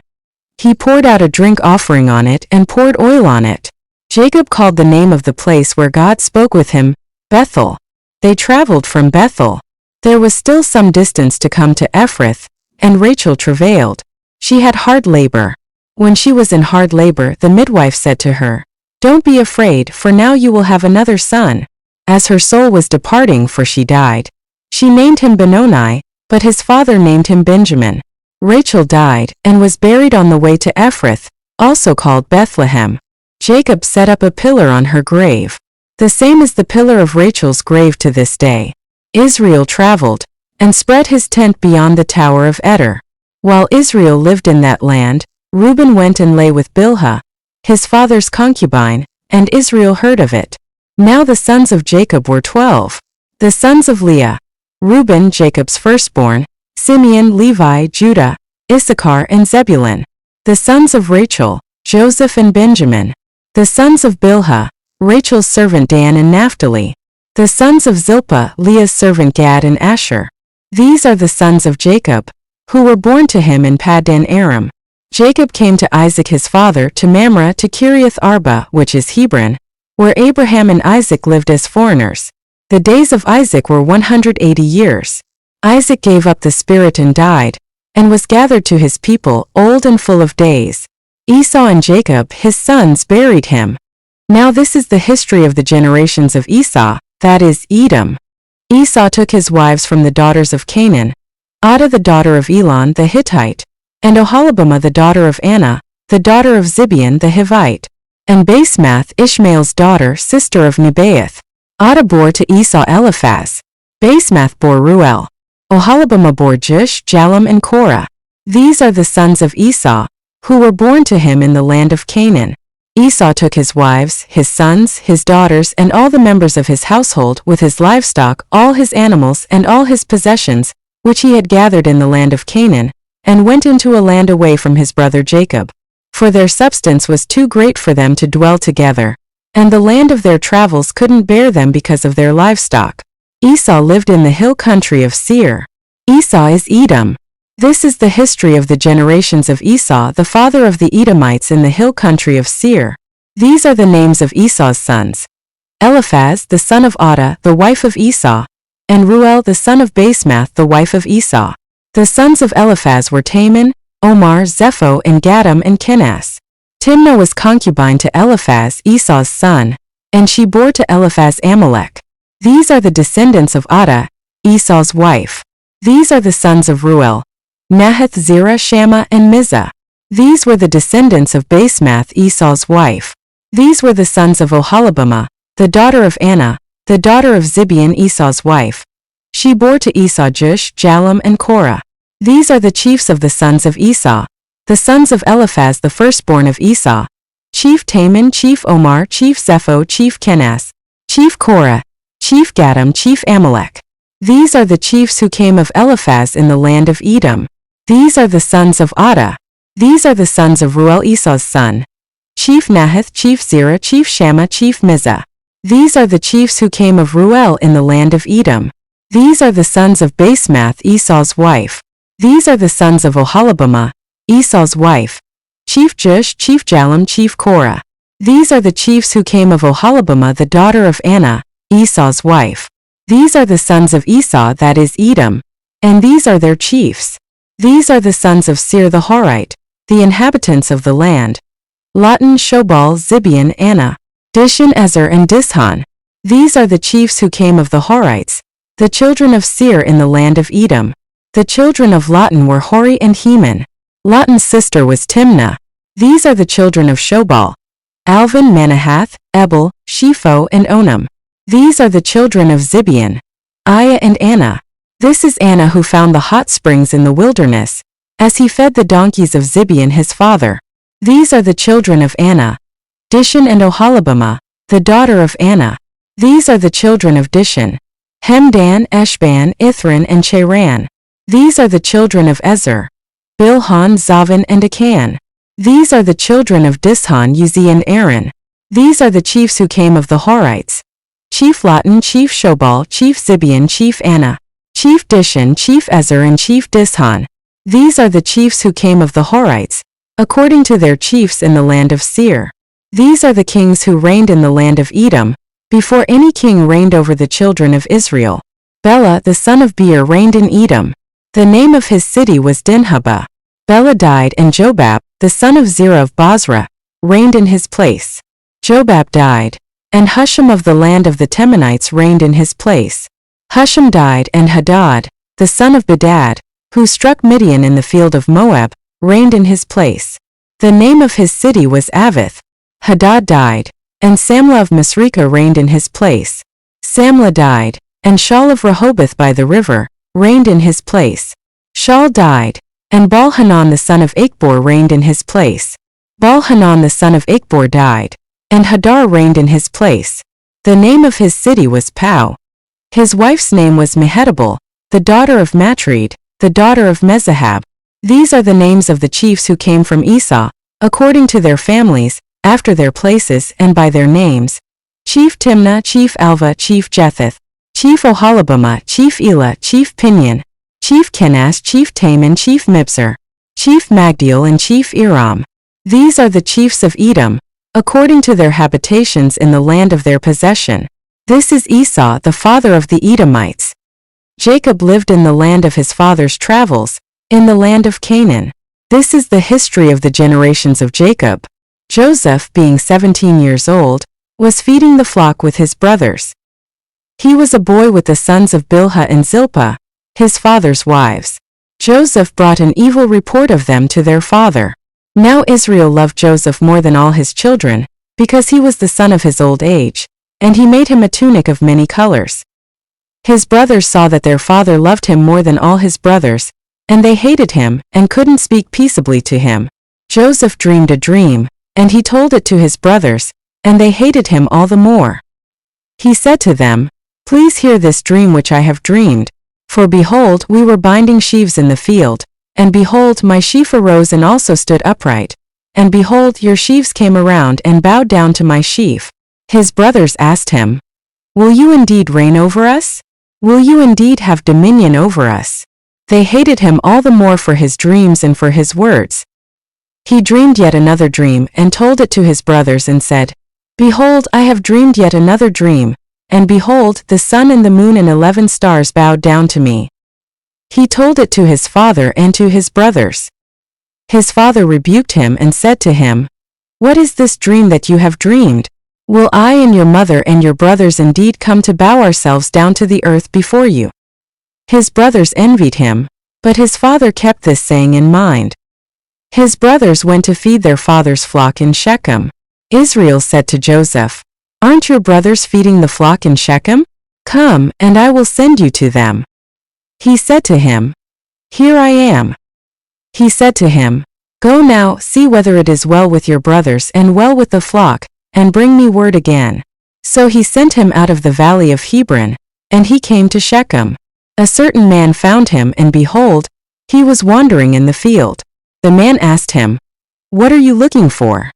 He poured out a drink offering on it and poured oil on it. Jacob called the name of the place where God spoke with him, Bethel. They traveled from Bethel. There was still some distance to come to Ephrath, and Rachel travailed. She had hard labor. When she was in hard labor, the midwife said to her, "Don't be afraid, for now you will have another son." As her soul was departing, for she died, she named him Benoni, but his father named him Benjamin. Rachel died, and was buried on the way to Ephrath, also called Bethlehem. Jacob set up a pillar on her grave. The same is the pillar of Rachel's grave to this day. Israel traveled, and spread his tent beyond the tower of Eder. While Israel lived in that land, Reuben went and lay with Bilhah, his father's concubine, and Israel heard of it. Now the sons of Jacob were 12. The sons of Leah: Reuben, Jacob's firstborn; Simeon, Levi, Judah, Issachar, and Zebulun. The sons of Rachel: Joseph and Benjamin. The sons of Bilhah: Rachel's servant Dan and Naphtali. The sons of Zilpah: Leah's servant Gad and Asher. These are the sons of Jacob, who were born to him in Paddan Aram. Jacob came to Isaac his father to Mamre to Kiriath Arba, which is Hebron, where Abraham and Isaac lived as foreigners. The days of Isaac were 180 years. Isaac gave up the spirit and died, and was gathered to his people, old and full of days. Esau and Jacob, his sons, buried him. Now this is the history of the generations of Esau, that is, Edom. Esau took his wives from the daughters of Canaan: Adah the daughter of Elon the Hittite, and Oholibamah the daughter of Anna, the daughter of Zibeon the Hivite, and Basemath Ishmael's daughter, sister of Nebaioth. Adah bore to Esau Eliphaz. Basemath bore Ruel. Oholibamah bore Jush, Jalam, and Korah. These are the sons of Esau, who were born to him in the land of Canaan. Esau took his wives, his sons, his daughters, and all the members of his household, with his livestock, all his animals, and all his possessions, which he had gathered in the land of Canaan, and went into a land away from his brother Jacob. For their substance was too great for them to dwell together, and the land of their travels couldn't bear them because of their livestock. Esau lived in the hill country of Seir. Esau is Edom. This is the history of the generations of Esau, the father of the Edomites in the hill country of Seir. These are the names of Esau's sons: Eliphaz, the son of Adah, the wife of Esau, and Ruel, the son of Basemath, the wife of Esau. The sons of Eliphaz were Taman, Omar, Zepho, and Gatam, and Kenaz. Timnah was concubine to Eliphaz, Esau's son, and she bore to Eliphaz Amalek. These are the descendants of Adah, Esau's wife. These are the sons of Ruel: Nahath, Zerah, Shammah, and Mizah. These were the descendants of Basemath, Esau's wife. These were the sons of Oholibamah, the daughter of Anah, the daughter of Zibeon, Esau's wife. She bore to Esau Jush, Jalam, and Korah. These are the chiefs of the sons of Esau, the sons of Eliphaz, the firstborn of Esau: Chief Taman, Chief Omar, Chief Zepho, Chief Kenaz, Chief Korah, Chief Gatam, Chief Amalek. These are the chiefs who came of Eliphaz in the land of Edom. These are the sons of Adah. These are the sons of Ruel, Esau's son: Chief Nahath, Chief Zerah, Chief Shammah, Chief Mizah. These are the chiefs who came of Ruel in the land of Edom. These are the sons of Basemath, Esau's wife. These are the sons of Oholibamah, Esau's wife: Chief Jush, Chief Jalam, Chief Korah. These are the chiefs who came of Oholibamah, the daughter of Anah, Esau's wife. These are the sons of Esau, that is Edom, and these are their chiefs. These are the sons of Seir the Horite, the inhabitants of the land: Lotan, Shobal, Zibeon, Anah, Dishon, Ezer, and Dishon. These are the chiefs who came of the Horites, the children of Seir in the land of Edom. The children of Lotan were Hori and Heman. Lotan's sister was Timnah. These are the children of Shobal: Alvan, Manahath, Ebal, Shepho, and Onam. These are the children of Zibeon: Aiah and Anah. This is Anah who found the hot springs in the wilderness, as he fed the donkeys of Zibeon his father. These are the children of Anah: Dishon and Oholibamah, the daughter of Anah. These are the children of Dishon: Hemdan, Eshban, Ithran, and Cheran. These are the children of Ezer: Bilhan, Zavan, and Akan. These are the children of Dishon, Uzi, and Aaron. These are the chiefs who came of the Horites: Chief Lotan, Chief Shobal, Chief Zibeon, Chief Anah, Chief Dishon, Chief Ezer, and Chief Dishon. These are the chiefs who came of the Horites, according to their chiefs in the land of Seir. These are the kings who reigned in the land of Edom, before any king reigned over the children of Israel. Bela, the son of Beer, reigned in Edom. The name of his city was Dinhabah. Bela died, and Jobab, the son of Zerah of Bozrah, reigned in his place. Jobab died, and Husham of the land of the Temanites reigned in his place. Husham died, and Hadad, the son of Bedad, who struck Midian in the field of Moab, reigned in his place. The name of his city was Avith. Hadad died, and Samlah of Masrekah reigned in his place. Samlah died, and Shaul of Rehoboth by the river reigned in his place. Shaul died, and Baal-Hanan the son of Achbor reigned in his place. Baal-Hanan the son of Achbor died, and Hadar reigned in his place. The name of his city was Pau. His wife's name was Mehetabel, the daughter of Matred, the daughter of Mezahab. These are the names of the chiefs who came from Esau, according to their families, after their places, and by their names: Chief Timnah, Chief Alva, Chief Jetheth, Chief Oholibamah, Chief Elah, Chief Pinion, Chief Kenaz, Chief Taman, Chief Mibzar, Chief Magdiel, and Chief Iram. These are the chiefs of Edom, according to their habitations in the land of their possession. This is Esau, the father of the Edomites. Jacob lived in the land of his father's travels, in the land of Canaan. This is the history of the generations of Jacob. Joseph, being 17 years old, was feeding the flock with his brothers. He was a boy with the sons of Bilhah and Zilpah, his father's wives. Joseph brought an evil report of them to their father. Now Israel loved Joseph more than all his children, because he was the son of his old age, and he made him a tunic of many colors. His brothers saw that their father loved him more than all his brothers, and they hated him, and couldn't speak peaceably to him. Joseph dreamed a dream, and he told it to his brothers, and they hated him all the more. He said to them, "Please hear this dream which I have dreamed. For behold, we were binding sheaves in the field, and behold, my sheaf arose and also stood upright. And behold, your sheaves came around and bowed down to my sheaf." His brothers asked him, "Will you indeed reign over us? Will you indeed have dominion over us?" They hated him all the more for his dreams and for his words. He dreamed yet another dream and told it to his brothers and said, "Behold, I have dreamed yet another dream, and behold, the sun and the moon and 11 stars bowed down to me." He told it to his father and to his brothers. His father rebuked him and said to him, "What is this dream that you have dreamed? Will I and your mother and your brothers indeed come to bow ourselves down to the earth before you?" His brothers envied him, but his father kept this saying in mind. His brothers went to feed their father's flock in Shechem. Israel said to Joseph, "Aren't your brothers feeding the flock in Shechem? Come, and I will send you to them." He said to him, "Here I am." He said to him, "Go now, see whether it is well with your brothers and well with the flock, and bring me word again." So he sent him out of the valley of Hebron, and he came to Shechem. A certain man found him, and behold, he was wandering in the field. The man asked him, "What are you looking for?"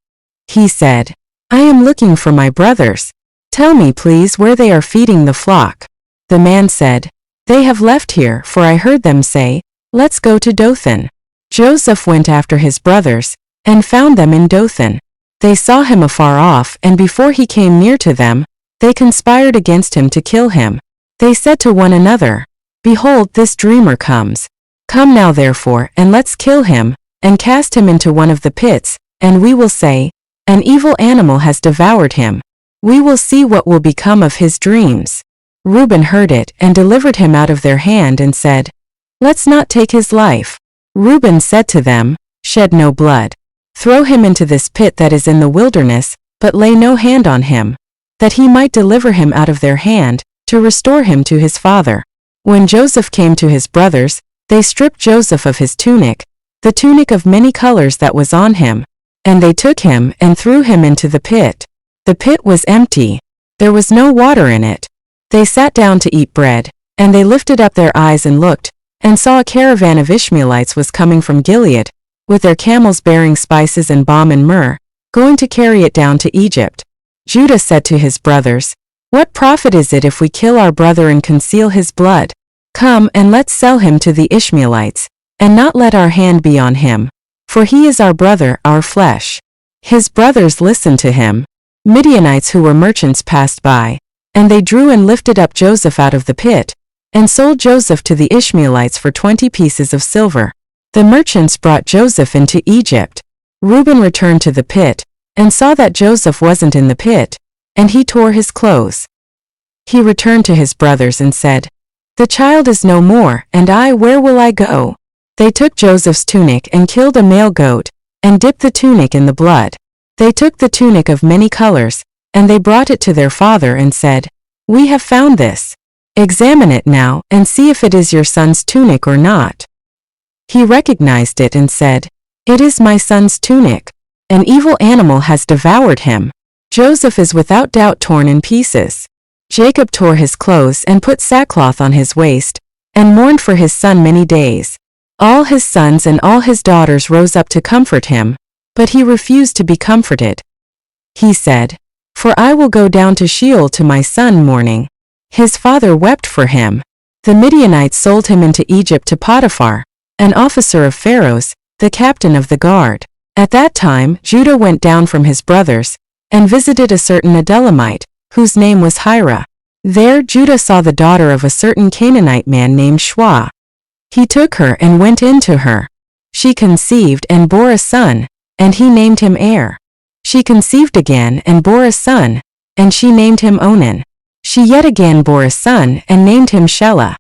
He said, "I am looking for my brothers. Tell me please where they are feeding the flock." The man said, "They have left here, for I heard them say, 'Let's go to Dothan.'" Joseph went after his brothers, and found them in Dothan. They saw him afar off, and before he came near to them, they conspired against him to kill him. They said to one another, "Behold, this dreamer comes. Come now therefore, and let's kill him, and cast him into one of the pits, and we will say, 'An evil animal has devoured him.' We will see what will become of his dreams." Reuben heard it, and delivered him out of their hand, and said, "Let's not take his life." Reuben said to them, "Shed no blood. Throw him into this pit that is in the wilderness, but lay no hand on him, that he might deliver him out of their hand, to restore him to his father." When Joseph came to his brothers, they stripped Joseph of his tunic, the tunic of many colors that was on him, and they took him and threw him into the pit. The pit was empty. There was no water in it. They sat down to eat bread, and they lifted up their eyes and looked, and saw a caravan of Ishmaelites was coming from Gilead, with their camels bearing spices and balm and myrrh, going to carry it down to Egypt. Judah said to his brothers, "What profit is it if we kill our brother and conceal his blood? Come and let's sell him to the Ishmaelites, and not let our hand be on him, for he is our brother, our flesh." His brothers listened to him. Midianites who were merchants passed by, and they drew and lifted up Joseph out of the pit, and sold Joseph to the Ishmaelites for 20 pieces of silver. The merchants brought Joseph into Egypt. Reuben returned to the pit, and saw that Joseph wasn't in the pit, and he tore his clothes. He returned to his brothers and said, "The child is no more, and where will I go?" They took Joseph's tunic and killed a male goat, and dipped the tunic in the blood. They took the tunic of many colors, and they brought it to their father and said, "We have found this. Examine it now, and see if it is your son's tunic or not." He recognized it and said, "It is my son's tunic. An evil animal has devoured him. Joseph is without doubt torn in pieces." Jacob tore his clothes and put sackcloth on his waist, and mourned for his son many days. All his sons and all his daughters rose up to comfort him, but he refused to be comforted. He said, "For I will go down to Sheol to my son mourning." His father wept for him. The Midianites sold him into Egypt to Potiphar, an officer of Pharaoh's, the captain of the guard. At that time Judah went down from his brothers, and visited a certain Adullamite, whose name was Hira. There Judah saw the daughter of a certain Canaanite man named Shua. He took her and went in to her. She conceived and bore a son, and he named him Er. She conceived again and bore a son, and she named him Onan. She yet again bore a son and named him Shelah.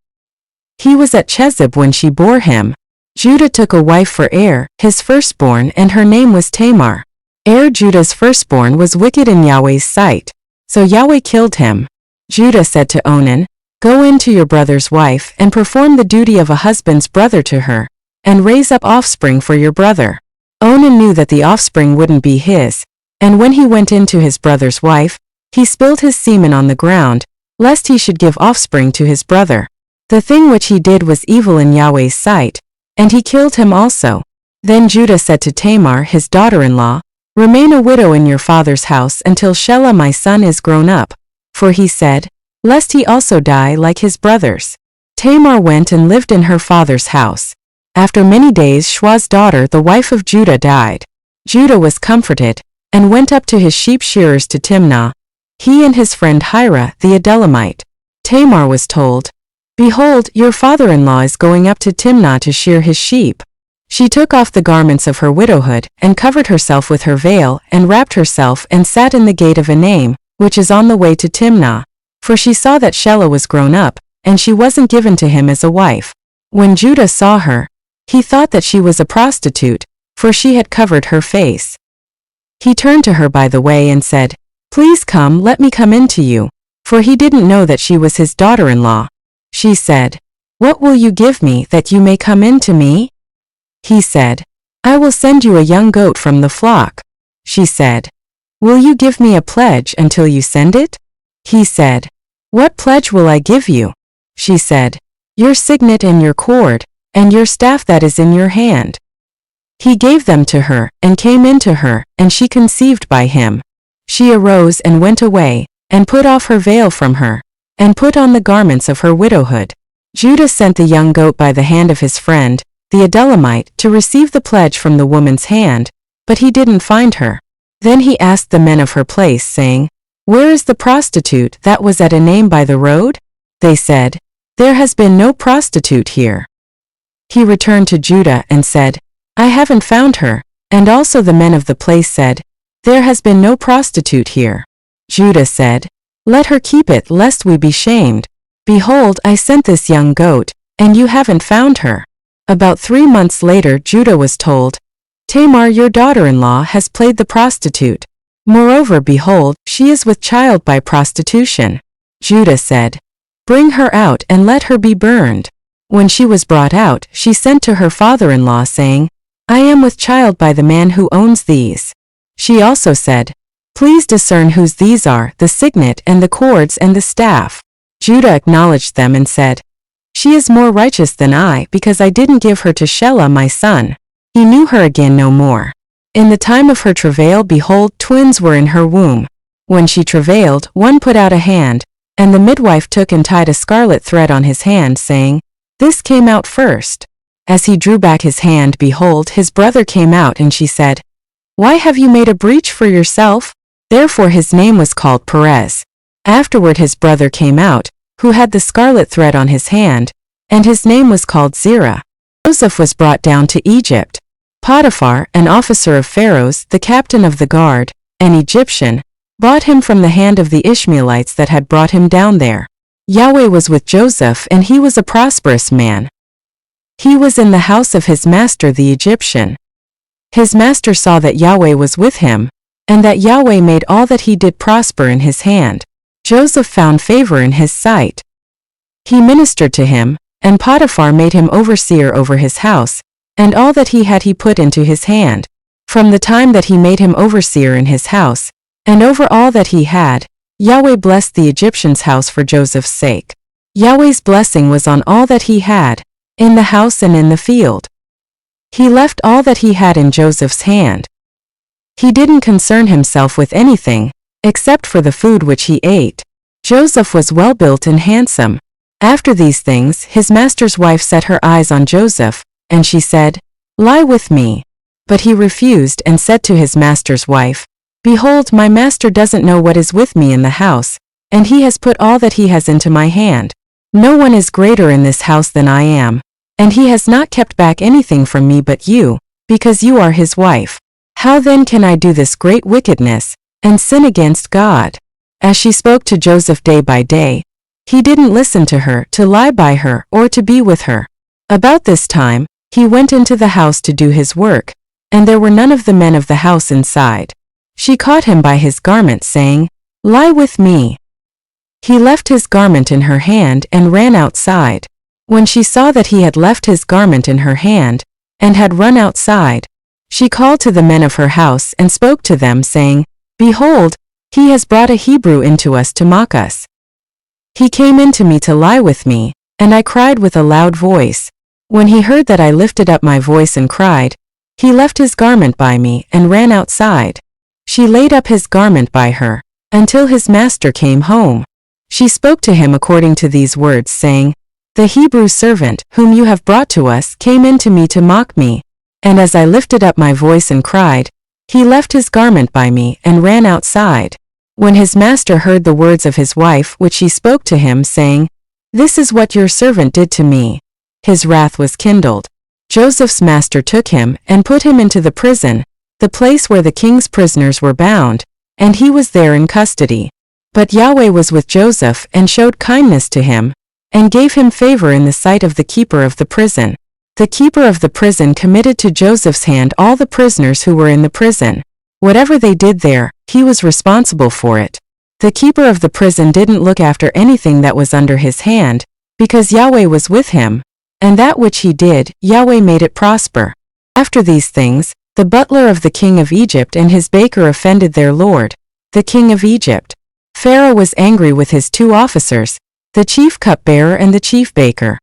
He was at Chezib when she bore him. Judah took a wife for Er, his firstborn, and her name was Tamar. Judah's firstborn, was wicked in Yahweh's sight, so Yahweh killed him. Judah said to Onan, "Go in to your brother's wife and perform the duty of a husband's brother to her, and raise up offspring for your brother." Onan knew that the offspring wouldn't be his, and when he went in to his brother's wife, he spilled his semen on the ground, lest he should give offspring to his brother. The thing which he did was evil in Yahweh's sight, and he killed him also. Then Judah said to Tamar, his daughter-in-law, "Remain a widow in your father's house until Shelah my son is grown up," for he said, "Lest he also die like his brothers." Tamar went and lived in her father's house. After many days Shua's daughter, the wife of Judah, died. Judah was comforted, and went up to his sheep shearers to Timnah, he and his friend Hira the Adullamite. Tamar was told, "Behold, your father-in-law is going up to Timnah to shear his sheep." She took off the garments of her widowhood, and covered herself with her veil, and wrapped herself, and sat in the gate of Enaim, which is on the way to Timnah. For she saw that Shelah was grown up, and she wasn't given to him as a wife. When Judah saw her, he thought that she was a prostitute, for she had covered her face. He turned to her by the way and said, "Please come, let me come in to you," for he didn't know that she was his daughter-in-law. She said, "What will you give me that you may come in to me?" He said, "I will send you a young goat from the flock." She said, "Will you give me a pledge until you send it?" He said, "What pledge will I give you?" She said, "Your signet and your cord, and your staff that is in your hand." He gave them to her, and came in to her, and she conceived by him. She arose and went away, and put off her veil from her, and put on the garments of her widowhood. Judah sent the young goat by the hand of his friend, the Adullamite, to receive the pledge from the woman's hand, but he didn't find her. Then he asked the men of her place, saying, "Where is the prostitute that was at Enaim by the road?" They said, "There has been no prostitute here." He returned to Judah and said, "I haven't found her," and also the men of the place said, "There has been no prostitute here." Judah said, "Let her keep it lest we be shamed. Behold, I sent this young goat, and you haven't found her." About 3 months later Judah was told, "Tamar your daughter-in-law has played the prostitute. Moreover, behold, she is with child by prostitution." Judah said, "Bring her out and let her be burned." When she was brought out, she sent to her father-in-law saying, "I am with child by the man who owns these." She also said, "Please discern whose these are, the signet and the cords and the staff." Judah acknowledged them and said, "She is more righteous than I, because I didn't give her to Shelah my son." He knew her again no more. In the time of her travail, behold, twins were in her womb. When she travailed, one put out a hand, and the midwife took and tied a scarlet thread on his hand, saying, "This came out first." As he drew back his hand, behold, his brother came out, and she said, "Why have you made a breach for yourself?" Therefore his name was called Perez. Afterward his brother came out, who had the scarlet thread on his hand, and his name was called Zerah. Joseph was brought down to Egypt. Potiphar, an officer of Pharaoh's, the captain of the guard, an Egyptian, bought him from the hand of the Ishmaelites that had brought him down there. Yahweh was with Joseph, and he was a prosperous man. He was in the house of his master the Egyptian. His master saw that Yahweh was with him, and that Yahweh made all that he did prosper in his hand. Joseph found favor in his sight. He ministered to him, and Potiphar made him overseer over his house, and all that he had he put into his hand. From the time that he made him overseer in his house, and over all that he had, Yahweh blessed the Egyptian's house for Joseph's sake. Yahweh's blessing was on all that he had, in the house and in the field. He left all that he had in Joseph's hand. He didn't concern himself with anything, except for the food which he ate. Joseph was well built and handsome. After these things, his master's wife set her eyes on Joseph, and she said, "Lie with me." But he refused and said to his master's wife, "Behold, my master doesn't know what is with me in the house, and he has put all that he has into my hand. No one is greater in this house than I am, and he has not kept back anything from me but you, because you are his wife. How then can I do this great wickedness, and sin against God?" As she spoke to Joseph day by day, he didn't listen to her, to lie by her, or to be with her. About this time, he went into the house to do his work, and there were none of the men of the house inside. She caught him by his garment, saying, "Lie with me." He left his garment in her hand and ran outside. When she saw that he had left his garment in her hand, and had run outside, she called to the men of her house and spoke to them, saying, "Behold, he has brought a Hebrew into us to mock us. He came in to me to lie with me, and I cried with a loud voice. When he heard that I lifted up my voice and cried, he left his garment by me and ran outside. She laid up his garment by her, until his master came home. She spoke to him according to these words, saying, The Hebrew servant, whom you have brought to us, came in to me to mock me. And as I lifted up my voice and cried, he left his garment by me and ran outside. When his master heard the words of his wife which she spoke to him, saying, This is what your servant did to me, his wrath was kindled. Joseph's master took him and put him into the prison, the place where the king's prisoners were bound, and he was there in custody. But Yahweh was with Joseph and showed kindness to him, and gave him favor in the sight of the keeper of the prison. The keeper of the prison committed to Joseph's hand all the prisoners who were in the prison. Whatever they did there, he was responsible for it. The keeper of the prison didn't look after anything that was under his hand, because Yahweh was with him, and that which he did, Yahweh made it prosper. After these things, the butler of the king of Egypt and his baker offended their lord, the king of Egypt. Pharaoh was angry with his two officers, the chief cupbearer and the chief baker.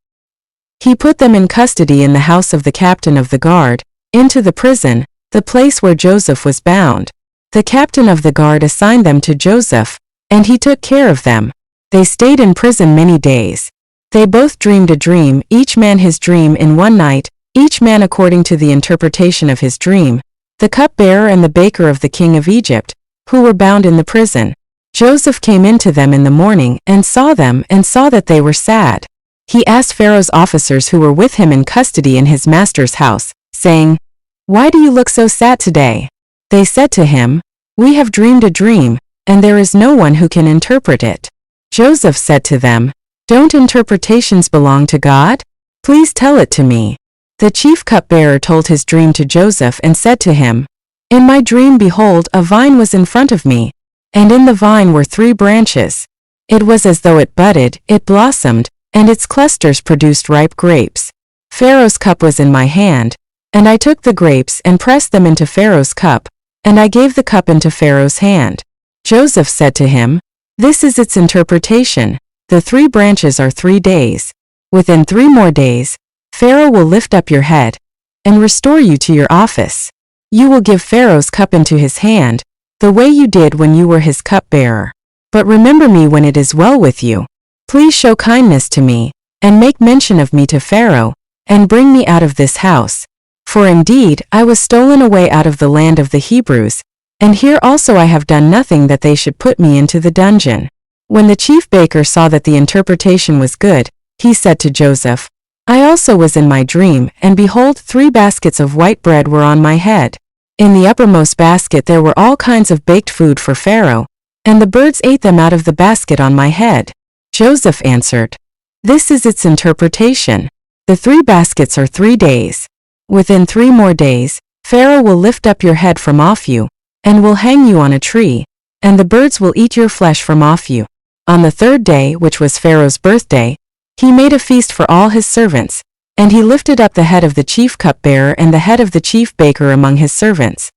He put them in custody in the house of the captain of the guard, into the prison, the place where Joseph was bound. The captain of the guard assigned them to Joseph, and he took care of them. They stayed in prison many days. They both dreamed a dream, each man his dream in one night, each man according to the interpretation of his dream, the cupbearer and the baker of the king of Egypt, who were bound in the prison. Joseph came in to them in the morning and saw them and saw that they were sad. He asked Pharaoh's officers who were with him in custody in his master's house, saying, Why do you look so sad today? They said to him, We have dreamed a dream, and there is no one who can interpret it. Joseph said to them, Don't interpretations belong to God? Please tell it to me. The chief cupbearer told his dream to Joseph and said to him, In my dream, behold, a vine was in front of me, and in the vine were 3 branches. It was as though it budded, it blossomed, and its clusters produced ripe grapes. Pharaoh's cup was in my hand, and I took the grapes and pressed them into Pharaoh's cup, and I gave the cup into Pharaoh's hand. Joseph said to him, This is its interpretation. The 3 branches are 3 days. Within 3 more days, Pharaoh will lift up your head and restore you to your office. You will give Pharaoh's cup into his hand, the way you did when you were his cupbearer. But remember me when it is well with you. Please show kindness to me, and make mention of me to Pharaoh, and bring me out of this house. For indeed, I was stolen away out of the land of the Hebrews, and here also I have done nothing that they should put me into the dungeon. When the chief baker saw that the interpretation was good, he said to Joseph, I also was in my dream, and behold, 3 baskets of white bread were on my head. In the uppermost basket there were all kinds of baked food for Pharaoh, and the birds ate them out of the basket on my head. Joseph answered, This is its interpretation. The 3 baskets are 3 days. Within 3 more days, Pharaoh will lift up your head from off you, and will hang you on a tree, and the birds will eat your flesh from off you. On the 3rd day, which was Pharaoh's birthday, he made a feast for all his servants, and he lifted up the head of the chief cupbearer and the head of the chief baker among his servants.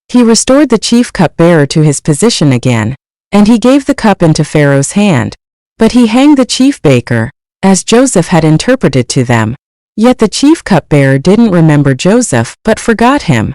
He restored the chief cupbearer to his position again, and he gave the cup into Pharaoh's hand. But he hanged the chief baker, as Joseph had interpreted to them. Yet the chief cupbearer didn't remember Joseph, but forgot him.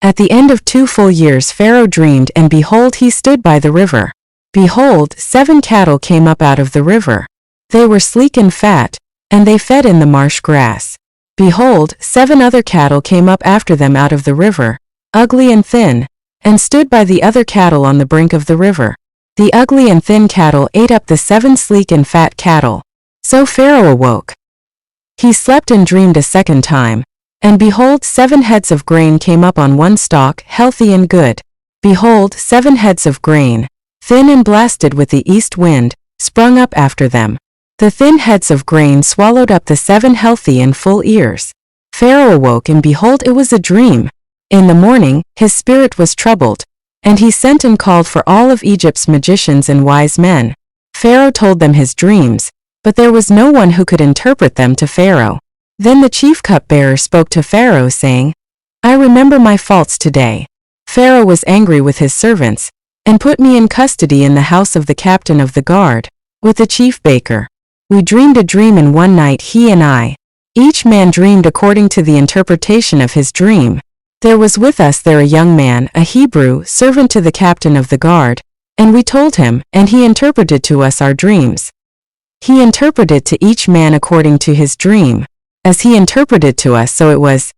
At the end of 2 full years Pharaoh dreamed, and behold, he stood by the river. Behold, 7 cattle came up out of the river. They were sleek and fat, and they fed in the marsh grass. Behold, 7 other cattle came up after them out of the river, ugly and thin, and stood by the other cattle on the brink of the river. The ugly and thin cattle ate up the 7 sleek and fat cattle. So Pharaoh awoke. He slept and dreamed a second time. And behold, 7 heads of grain came up on one stalk, healthy and good. Behold, 7 heads of grain, thin and blasted with the east wind, sprung up after them. The thin heads of grain swallowed up the 7 healthy and full ears. Pharaoh awoke, and behold, it was a dream. In the morning, his spirit was troubled, and he sent and called for all of Egypt's magicians and wise men. Pharaoh told them his dreams, but there was no one who could interpret them to Pharaoh. Then the chief cupbearer spoke to Pharaoh, saying, I remember my faults today. Pharaoh was angry with his servants, and put me in custody in the house of the captain of the guard, with the chief baker. We dreamed a dream in one night, he and I. Each man dreamed according to the interpretation of his dream. There was with us there a young man, a Hebrew, servant to the captain of the guard, and we told him, and he interpreted to us our dreams. He interpreted to each man according to his dream. As he interpreted to us, so it was.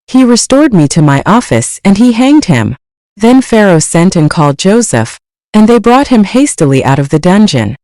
He restored me to my office, and he hanged him. Then Pharaoh sent and called Joseph, and they brought him hastily out of the dungeon.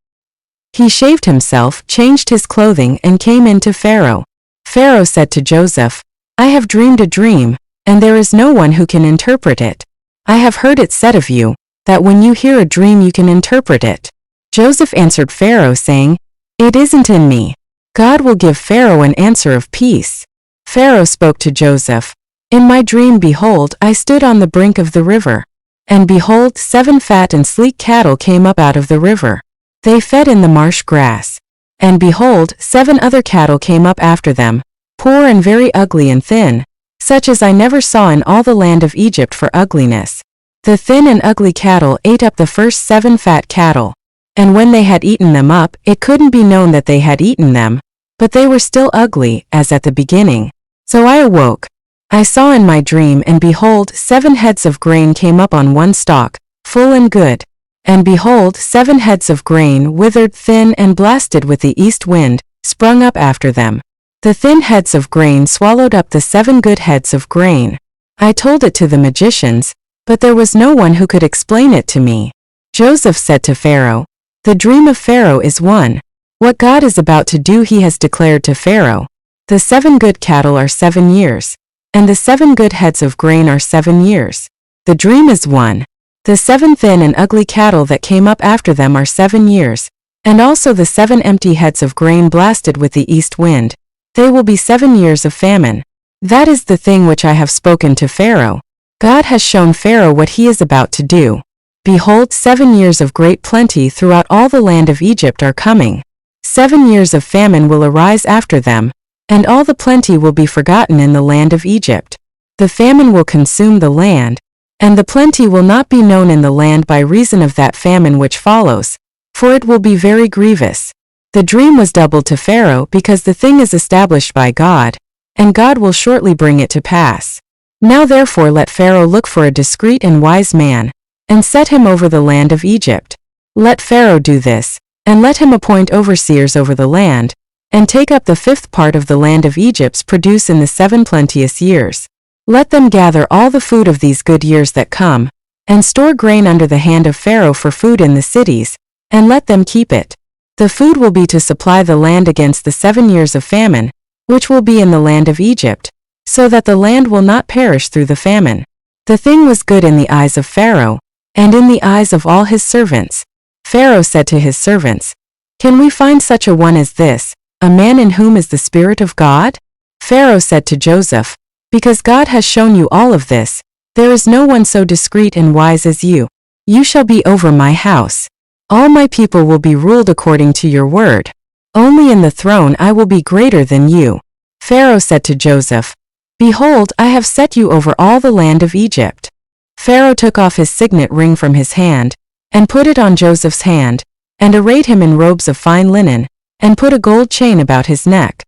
He shaved himself, changed his clothing, and came in to Pharaoh. Pharaoh said to Joseph, I have dreamed a dream, and there is no one who can interpret it. I have heard it said of you, that when you hear a dream you can interpret it. Joseph answered Pharaoh, saying, It isn't in me. God will give Pharaoh an answer of peace. Pharaoh spoke to Joseph, In my dream, behold, I stood on the brink of the river. And behold, 7 fat and sleek cattle came up out of the river. They fed in the marsh grass. And behold, 7 other cattle came up after them, poor and very ugly and thin, such as I never saw in all the land of Egypt for ugliness. The thin and ugly cattle ate up the first 7 fat cattle. And when they had eaten them up, it couldn't be known that they had eaten them, but they were still ugly, as at the beginning. So I awoke. I saw in my dream, and behold, 7 heads of grain came up on one stalk, full and good. And behold, 7 heads of grain, withered, thin, and blasted with the east wind, sprung up after them. The thin heads of grain swallowed up the 7 good heads of grain. I told it to the magicians, but there was no one who could explain it to me. Joseph said to Pharaoh, The dream of Pharaoh is one. What God is about to do he has declared to Pharaoh. The 7 good cattle are 7 years, and the 7 good heads of grain are 7 years. The dream is one. The 7 thin and ugly cattle that came up after them are 7 years, and also the 7 empty heads of grain blasted with the east wind. They will be 7 years of famine. That is the thing which I have spoken to Pharaoh. God has shown Pharaoh what he is about to do. Behold, 7 years of great plenty throughout all the land of Egypt are coming. 7 years of famine will arise after them, and all the plenty will be forgotten in the land of Egypt. The famine will consume the land, and the plenty will not be known in the land by reason of that famine which follows, for it will be very grievous. The dream was doubled to Pharaoh because the thing is established by God, and God will shortly bring it to pass. Now therefore let Pharaoh look for a discreet and wise man, and set him over the land of Egypt. Let Pharaoh do this, and let him appoint overseers over the land, and take up the 5th part of the land of Egypt's produce in the 7 plenteous years. Let them gather all the food of these good years that come, and store grain under the hand of Pharaoh for food in the cities, and let them keep it. The food will be to supply the land against the 7 years of famine, which will be in the land of Egypt, so that the land will not perish through the famine. The thing was good in the eyes of Pharaoh, and in the eyes of all his servants. Pharaoh said to his servants, Can we find such a one as this, a man in whom is the Spirit of God? Pharaoh said to Joseph, Because God has shown you all of this, there is no one so discreet and wise as you. You shall be over my house. All my people will be ruled according to your word. Only in the throne I will be greater than you. Pharaoh said to Joseph, Behold, I have set you over all the land of Egypt. Pharaoh took off his signet ring from his hand, and put it on Joseph's hand, and arrayed him in robes of fine linen, and put a gold chain about his neck.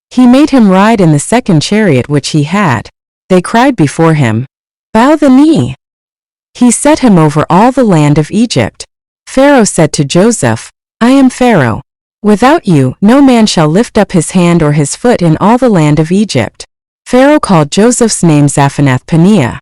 He made him ride in the 2nd chariot which he had. They cried before him, Bow the knee. He set him over all the land of Egypt. Pharaoh said to Joseph, I am Pharaoh. Without you, no man shall lift up his hand or his foot in all the land of Egypt. Pharaoh called Joseph's name Zaphenath-Paneah.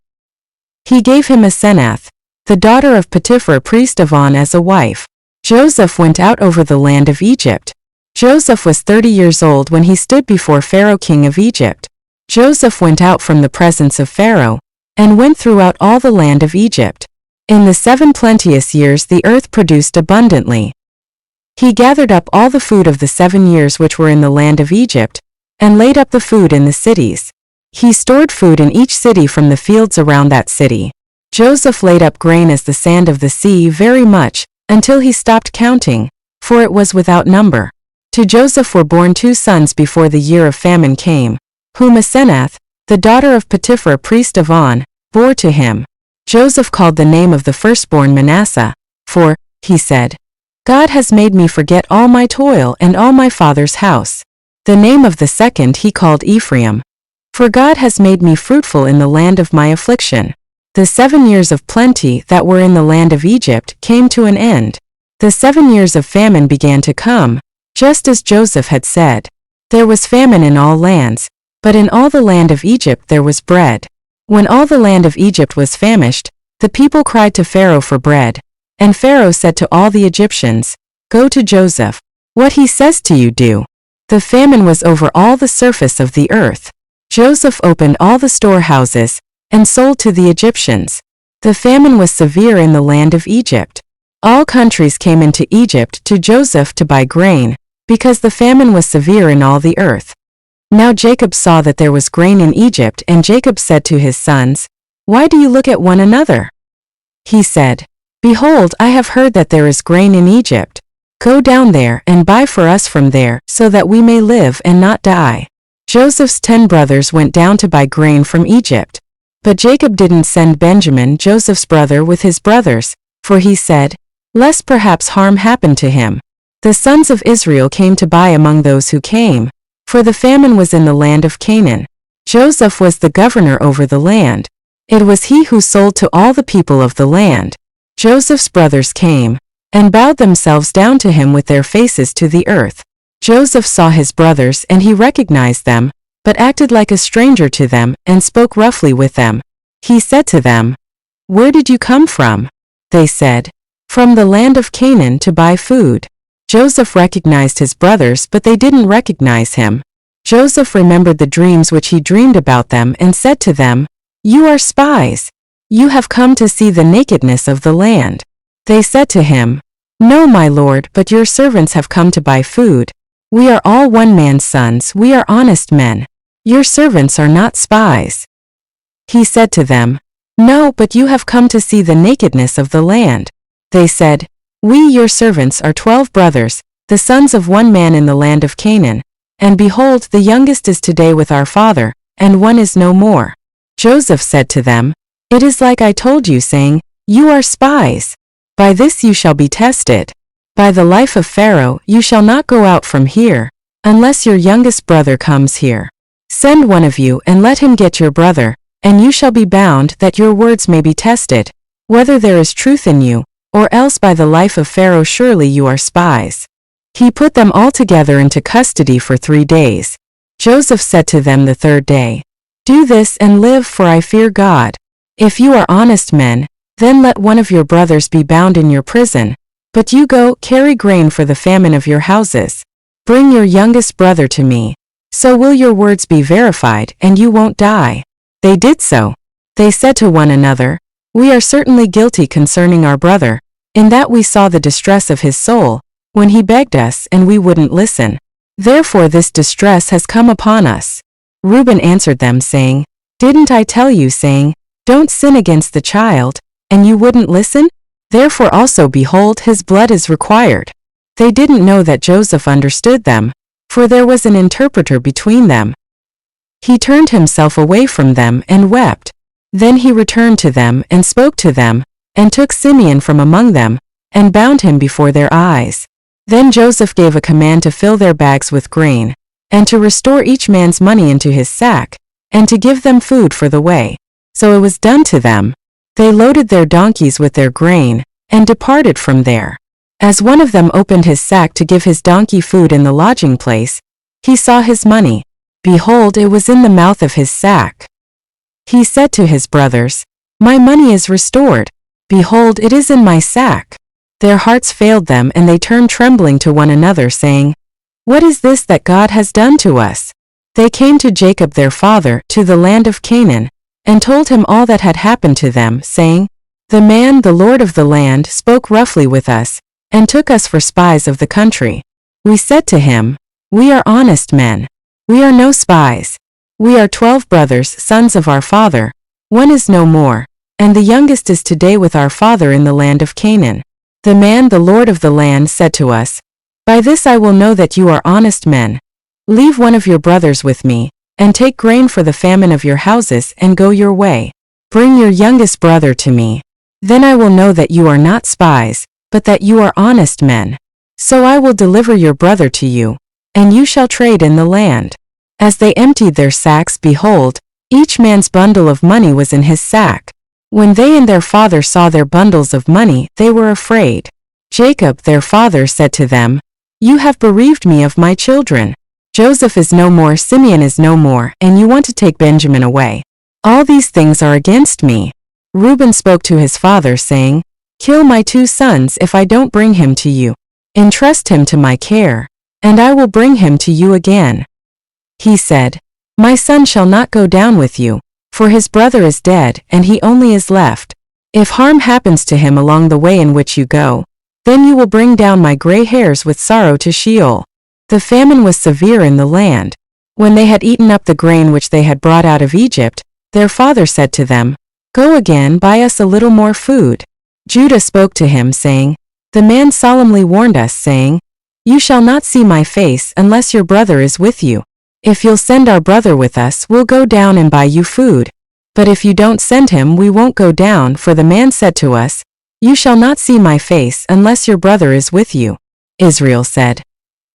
He gave him Asenath, the daughter of Potiphar priest of On, as a wife. Joseph went out over the land of Egypt. Joseph was 30 years old when he stood before Pharaoh king of Egypt. Joseph went out from the presence of Pharaoh, and went throughout all the land of Egypt. In the 7 plenteous years the earth produced abundantly. He gathered up all the food of the 7 years which were in the land of Egypt, and laid up the food in the cities. He stored food in each city from the fields around that city. Joseph laid up grain as the sand of the sea very much, until he stopped counting, for it was without number. To Joseph were born 2 sons before the year of famine came, whom Asenath, the daughter of Potiphar priest of On, bore to him. Joseph called the name of the firstborn Manasseh, for, he said, God has made me forget all my toil and all my father's house. The name of the second he called Ephraim, for God has made me fruitful in the land of my affliction. The 7 years of plenty that were in the land of Egypt came to an end. The 7 years of famine began to come, just as Joseph had said. There was famine in all lands, but in all the land of Egypt there was bread. When all the land of Egypt was famished, the people cried to Pharaoh for bread. And Pharaoh said to all the Egyptians, "Go to Joseph. What he says to you do." The famine was over all the surface of the earth. Joseph opened all the storehouses and sold to the Egyptians. The famine was severe in the land of Egypt. All countries came into Egypt to Joseph to buy grain, because the famine was severe in all the earth. Now Jacob saw that there was grain in Egypt, and Jacob said to his sons, "Why do you look at one another?" He said, "Behold, I have heard that there is grain in Egypt. Go down there and buy for us from there, so that we may live and not die." Joseph's 10 brothers went down to buy grain from Egypt. But Jacob didn't send Benjamin, Joseph's brother, with his brothers, for he said, "Lest perhaps harm happen to him." The sons of Israel came to buy among those who came, for the famine was in the land of Canaan. Joseph was the governor over the land. It was he who sold to all the people of the land. Joseph's brothers came and bowed themselves down to him with their faces to the earth. Joseph saw his brothers, and he recognized them, but acted like a stranger to them and spoke roughly with them. He said to them, "Where did you come from?" They said, "From the land of Canaan to buy food." Joseph recognized his brothers, but they didn't recognize him. Joseph remembered the dreams which he dreamed about them and said to them, "You are spies. You have come to see the nakedness of the land." They said to him, "No, my lord, but your servants have come to buy food. We are all one man's sons, we are honest men. Your servants are not spies." He said to them, "No, but you have come to see the nakedness of the land." They said, "We, your servants, are 12 brothers, the sons of one man in the land of Canaan. And behold, the youngest is today with our father, and one is no more." Joseph said to them, "It is like I told you, saying, 'You are spies.' By this you shall be tested. By the life of Pharaoh, you shall not go out from here, unless your youngest brother comes here. Send one of you and let him get your brother, and you shall be bound, that your words may be tested, whether there is truth in you, or else by the life of Pharaoh surely you are spies." He put them all together into custody for 3 days. Joseph said to them the 3rd day, "Do this and live, for I fear God. If you are honest men, then let one of your brothers be bound in your prison. But you go, carry grain for the famine of your houses. Bring your youngest brother to me. So will your words be verified, and you won't die." They did so. They said to one another, "We are certainly guilty concerning our brother, in that we saw the distress of his soul, when he begged us, and we wouldn't listen. Therefore this distress has come upon us." Reuben answered them, saying, "Didn't I tell you, saying, 'Don't sin against the child,' and you wouldn't listen? Therefore also behold, his blood is required." They didn't know that Joseph understood them, for there was an interpreter between them. He turned himself away from them and wept. Then he returned to them and spoke to them, and took Simeon from among them, and bound him before their eyes. Then Joseph gave a command to fill their bags with grain, and to restore each man's money into his sack, and to give them food for the way. So it was done to them. They loaded their donkeys with their grain, and departed from there. As one of them opened his sack to give his donkey food in the lodging place, he saw his money. Behold, it was in the mouth of his sack. He said to his brothers, "My money is restored. Behold, it is in my sack." Their hearts failed them, and they turned trembling to one another, saying, "What is this that God has done to us?" They came to Jacob their father, to the land of Canaan, and told him all that had happened to them, saying, "The man, the lord of the land, spoke roughly with us, and took us for spies of the country. We said to him, 'We are honest men. We are no spies. We are 12 brothers, sons of our father. One is no more, and the youngest is today with our father in the land of Canaan.' The man, the lord of the land, said to us, 'By this I will know that you are honest men. Leave one of your brothers with me, and take grain for the famine of your houses, and go your way. Bring your youngest brother to me. Then I will know that you are not spies, but that you are honest men. So I will deliver your brother to you, and you shall trade in the land.' As they emptied their sacks, behold, each man's bundle of money was in his sack. When they and their father saw their bundles of money, they were afraid. Jacob, their father, said to them, You have bereaved me of my children. Joseph is no more, Simeon is no more, and you want to take Benjamin away. All these things are against me. Reuben spoke to his father, saying, Kill my 2 sons if I don't bring him to you. Entrust him to my care, and I will bring him to you again. He said, My son shall not go down with you, for his brother is dead, and he only is left. If harm happens to him along the way in which you go, then you will bring down my gray hairs with sorrow to Sheol. The famine was severe in the land. When they had eaten up the grain which they had brought out of Egypt, their father said to them, Go again, buy us a little more food. Judah spoke to him, saying, The man solemnly warned us, saying, You shall not see my face unless your brother is with you. If you'll send our brother with us, we'll go down and buy you food. But if you don't send him, we won't go down, for the man said to us, You shall not see my face unless your brother is with you. Israel said,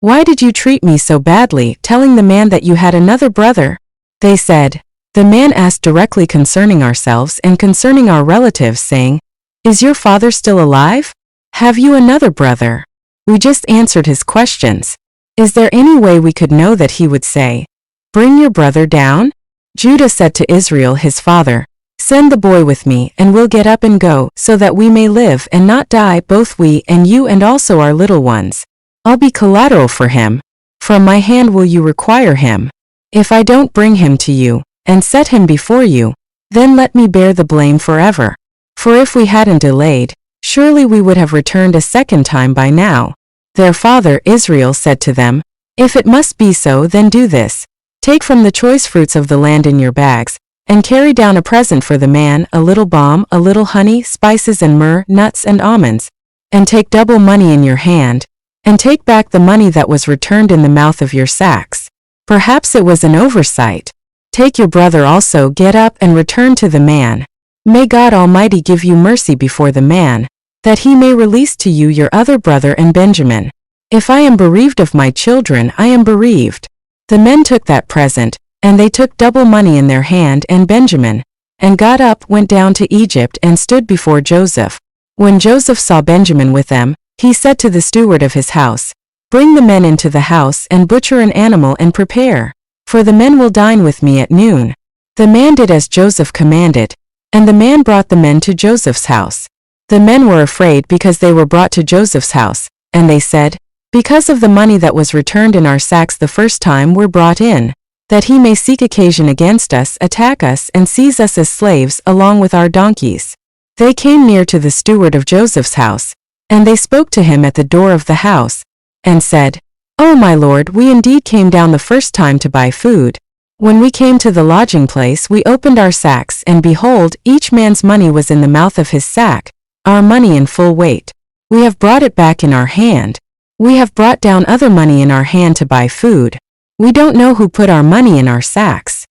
Why did you treat me so badly, telling the man that you had another brother? They said, The man asked directly concerning ourselves and concerning our relatives, saying, Is your father still alive? Have you another brother? We just answered his questions. Is there any way we could know that he would say, Bring your brother down? Judah said to Israel his father, Send the boy with me, and we'll get up and go, so that we may live and not die, both we and you and also our little ones. I'll be collateral for him. From my hand will you require him. If I don't bring him to you, and set him before you, then let me bear the blame forever. For if we hadn't delayed, surely we would have returned a second time by now. Their father Israel said to them, If it must be so, then do this. Take from the choice fruits of the land in your bags, and carry down a present for the man, a little balm, a little honey, spices and myrrh, nuts and almonds. And take double money in your hand, and take back the money that was returned in the mouth of your sacks. Perhaps it was an oversight. Take your brother also, get up and return to the man. May God Almighty give you mercy before the man, that he may release to you your other brother and Benjamin. If I am bereaved of my children, I am bereaved. The men took that present, and they took double money in their hand and Benjamin, and got up, went down to Egypt, and stood before Joseph. When Joseph saw Benjamin with them, he said to the steward of his house, Bring the men into the house, and butcher an animal and prepare, for the men will dine with me at noon. The man did as Joseph commanded, and the man brought the men to Joseph's house. The men were afraid because they were brought to Joseph's house, and they said, Because of the money that was returned in our sacks the first time we're brought in, that he may seek occasion against us, attack us, and seize us as slaves along with our donkeys. They came near to the steward of Joseph's house, and they spoke to him at the door of the house, and said, Oh my lord, we indeed came down the first time to buy food. When we came to the lodging place, we opened our sacks, and behold, each man's money was in the mouth of his sack, our money in full weight. We have brought it back in our hand. We have brought down other money in our hand to buy food. We don't know who put our money in our sacks.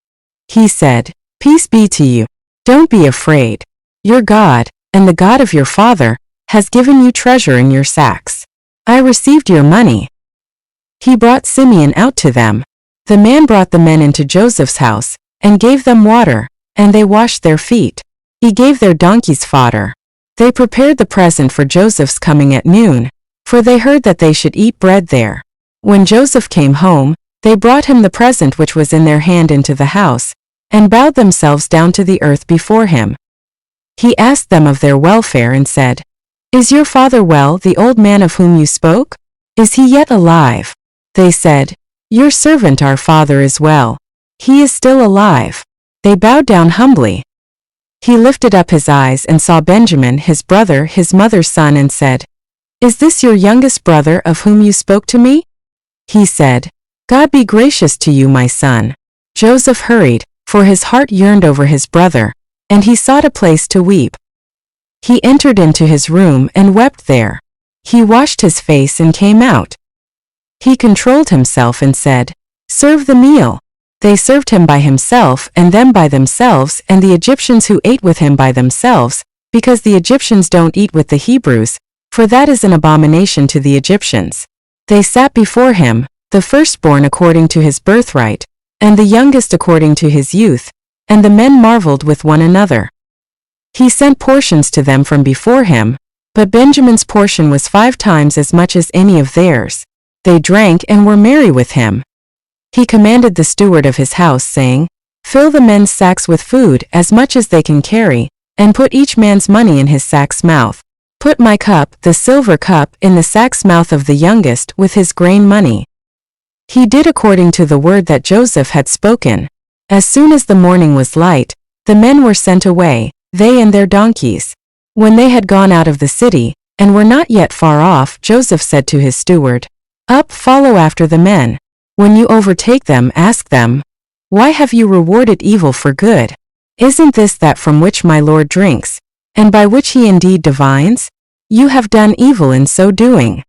He said, Peace be to you. Don't be afraid. Your God, and the God of your father, has given you treasure in your sacks. I received your money. He brought Simeon out to them. The man brought the men into Joseph's house, and gave them water, and they washed their feet. He gave their donkeys fodder. They prepared the present for Joseph's coming at noon, for they heard that they should eat bread there. When Joseph came home, they brought him the present which was in their hand into the house, and bowed themselves down to the earth before him. He asked them of their welfare and said, Is your father well, the old man of whom you spoke? Is he yet alive? They said, Your servant our father is well. He is still alive. They bowed down humbly. He lifted up his eyes and saw Benjamin his brother, his mother's son, and said, Is this your youngest brother of whom you spoke to me? He said, God be gracious to you, my son. Joseph hurried, for his heart yearned over his brother, and he sought a place to weep. He entered into his room and wept there. He washed his face and came out. He controlled himself and said, Serve the meal. They served him by himself, and them by themselves, and the Egyptians who ate with him by themselves, because the Egyptians don't eat with the Hebrews, for that is an abomination to the Egyptians. They sat before him, the firstborn according to his birthright, and the youngest according to his youth, and the men marveled with one another. He sent portions to them from before him, but Benjamin's portion was 5 times as much as any of theirs. They drank and were merry with him. He commanded the steward of his house, saying, "Fill the men's sacks with food as much as they can carry, and put each man's money in his sack's mouth. Put my cup, the silver cup, in the sack's mouth of the youngest with his grain money." He did according to the word that Joseph had spoken. As soon as the morning was light, the men were sent away, they and their donkeys. When they had gone out of the city, and were not yet far off, Joseph said to his steward, "Up, follow after the men. When you overtake them, ask them, 'Why have you rewarded evil for good? Isn't this that from which my Lord drinks, and by which he indeed divines? You have done evil in so doing.'"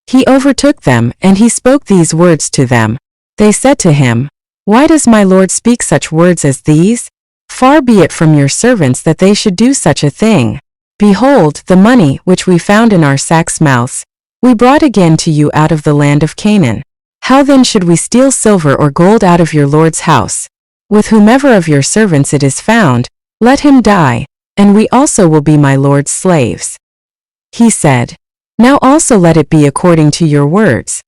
He overtook them, and he spoke these words to them. They said to him, "Why does my Lord speak such words as these? Far be it from your servants that they should do such a thing. Behold, the money which we found in our sacks' mouths, we brought again to you out of the land of Canaan. How then should we steal silver or gold out of your Lord's house? With whomever of your servants it is found, let him die, and we also will be my Lord's slaves." He said, "Now also let it be according to your words.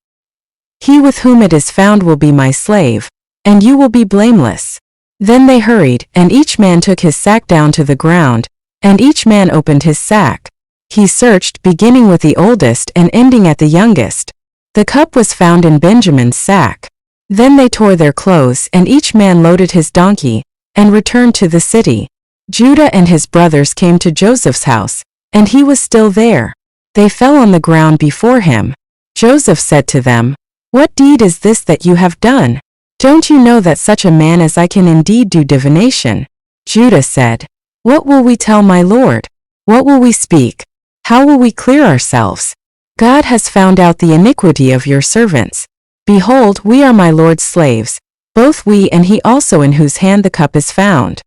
He with whom it is found will be my slave, and you will be blameless." Then they hurried, and each man took his sack down to the ground, and each man opened his sack. He searched, beginning with the oldest and ending at the youngest. The cup was found in Benjamin's sack. Then they tore their clothes, and each man loaded his donkey, and returned to the city. Judah and his brothers came to Joseph's house, and he was still there. They fell on the ground before him. Joseph said to them, "What deed is this that you have done? Don't you know that such a man as I can indeed do divination?" Judah said, "What will we tell my Lord? What will we speak? How will we clear ourselves? God has found out the iniquity of your servants. Behold, we are my Lord's slaves, both we and he also in whose hand the cup is found."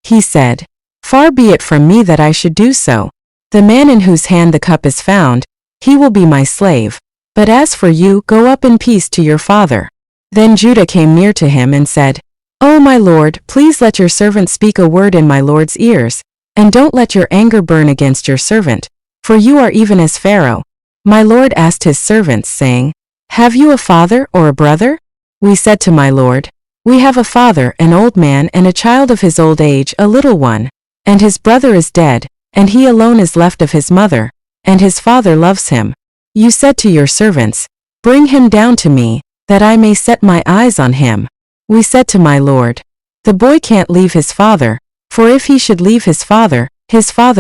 He said, "Far be it from me that I should do so. The man in whose hand the cup is found, he will be my slave. But as for you, go up in peace to your father." Then Judah came near to him and said, "O my Lord, please let your servant speak a word in my Lord's ears, and don't let your anger burn against your servant, for you are even as Pharaoh." My Lord asked his servants, saying, "Have you a father or a brother?" We said to my Lord, "We have a father, an old man, and a child of his old age, a little one, and his brother is dead, and he alone is left of his mother, and his father loves him. You said to your servants, 'Bring him down to me, that I may set my eyes on him.' We said to my Lord, 'The boy can't leave his father, for if he should leave his father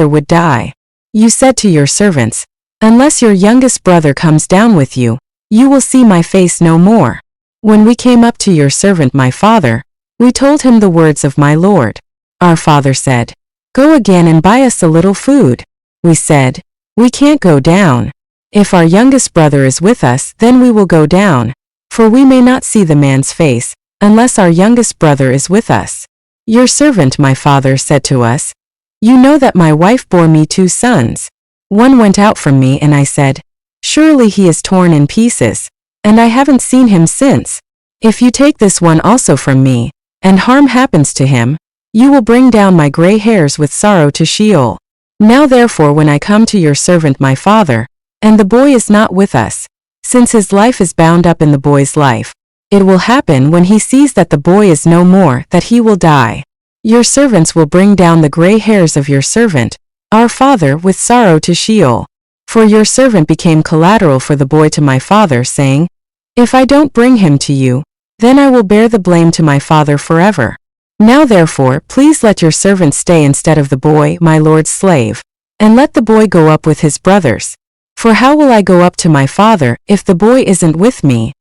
would die.' You said to your servants, 'Unless your youngest brother comes down with you, you will see my face no more.' When we came up to your servant my father, we told him the words of my Lord. Our father said, 'Go again and buy us a little food.' We said, 'We can't go down. If our youngest brother is with us, then we will go down, for we may not see the man's face, unless our youngest brother is with us.' Your servant my father said to us, 'You know that my wife bore me 2 sons. One went out from me, and I said, Surely he is torn in pieces, and I haven't seen him since. If you take this one also from me, and harm happens to him, you will bring down my gray hairs with sorrow to Sheol. Now therefore when I come to your servant my father, and the boy is not with us, since his life is bound up in the boy's life, it will happen when he sees that the boy is no more that he will die. Your servants will bring down the gray hairs of your servant, our father, with sorrow to Sheol. For your servant became collateral for the boy to my father, saying, If I don't bring him to you, then I will bear the blame to my father forever. Now therefore, please let your servant stay instead of the boy, my lord's slave, and let the boy go up with his brothers. For how will I go up to my father, if the boy isn't with me?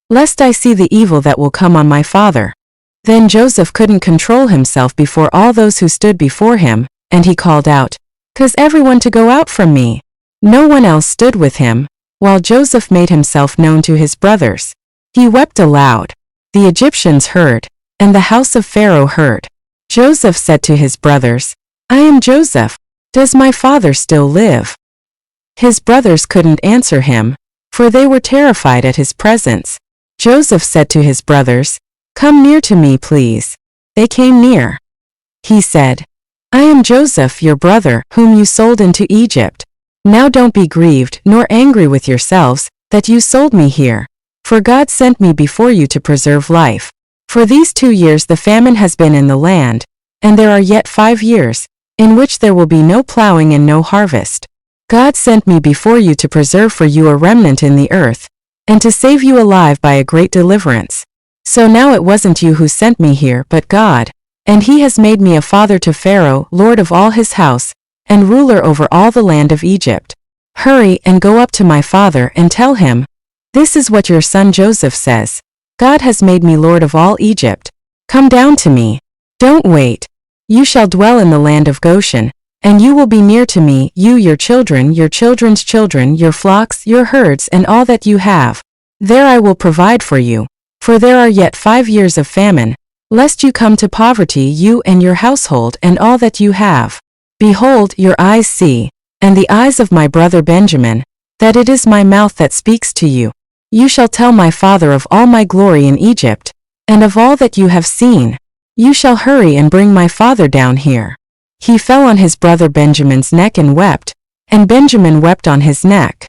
Lest I see the evil that will come on my father. Then Joseph couldn't control himself before all those who stood before him, and he called out, Cause everyone to go out from me. No one else stood with him, while Joseph made himself known to his brothers. He wept aloud. The Egyptians heard, and the house of Pharaoh heard. Joseph said to his brothers, I am Joseph. Does my father still live? His brothers couldn't answer him, for they were terrified at his presence. Joseph said to his brothers, Come near to me, please. They came near. He said, I am Joseph, your brother, whom you sold into Egypt. Now don't be grieved nor angry with yourselves, that you sold me here. For God sent me before you to preserve life. For these 2 years the famine has been in the land, and there are yet 5 years, in which there will be no plowing and no harvest. God sent me before you to preserve for you a remnant in the earth, and to save you alive by a great deliverance. So now it wasn't you who sent me here but God, and he has made me a father to Pharaoh, lord of all his house, and ruler over all the land of Egypt. Hurry and go up to my father and tell him, this is what your son Joseph says. God has made me lord of all Egypt. Come down to me. Don't wait. You shall dwell in the land of Goshen, and you will be near to me, you, your children, your children's children, your flocks, your herds, and all that you have. There I will provide for you. For there are yet 5 years of famine, lest you come to poverty, you and your household and all that you have. Behold, your eyes see, and the eyes of my brother Benjamin, that it is my mouth that speaks to you. You shall tell my father of all my glory in Egypt, and of all that you have seen. You shall hurry and bring my father down here. He fell on his brother Benjamin's neck and wept, and Benjamin wept on his neck.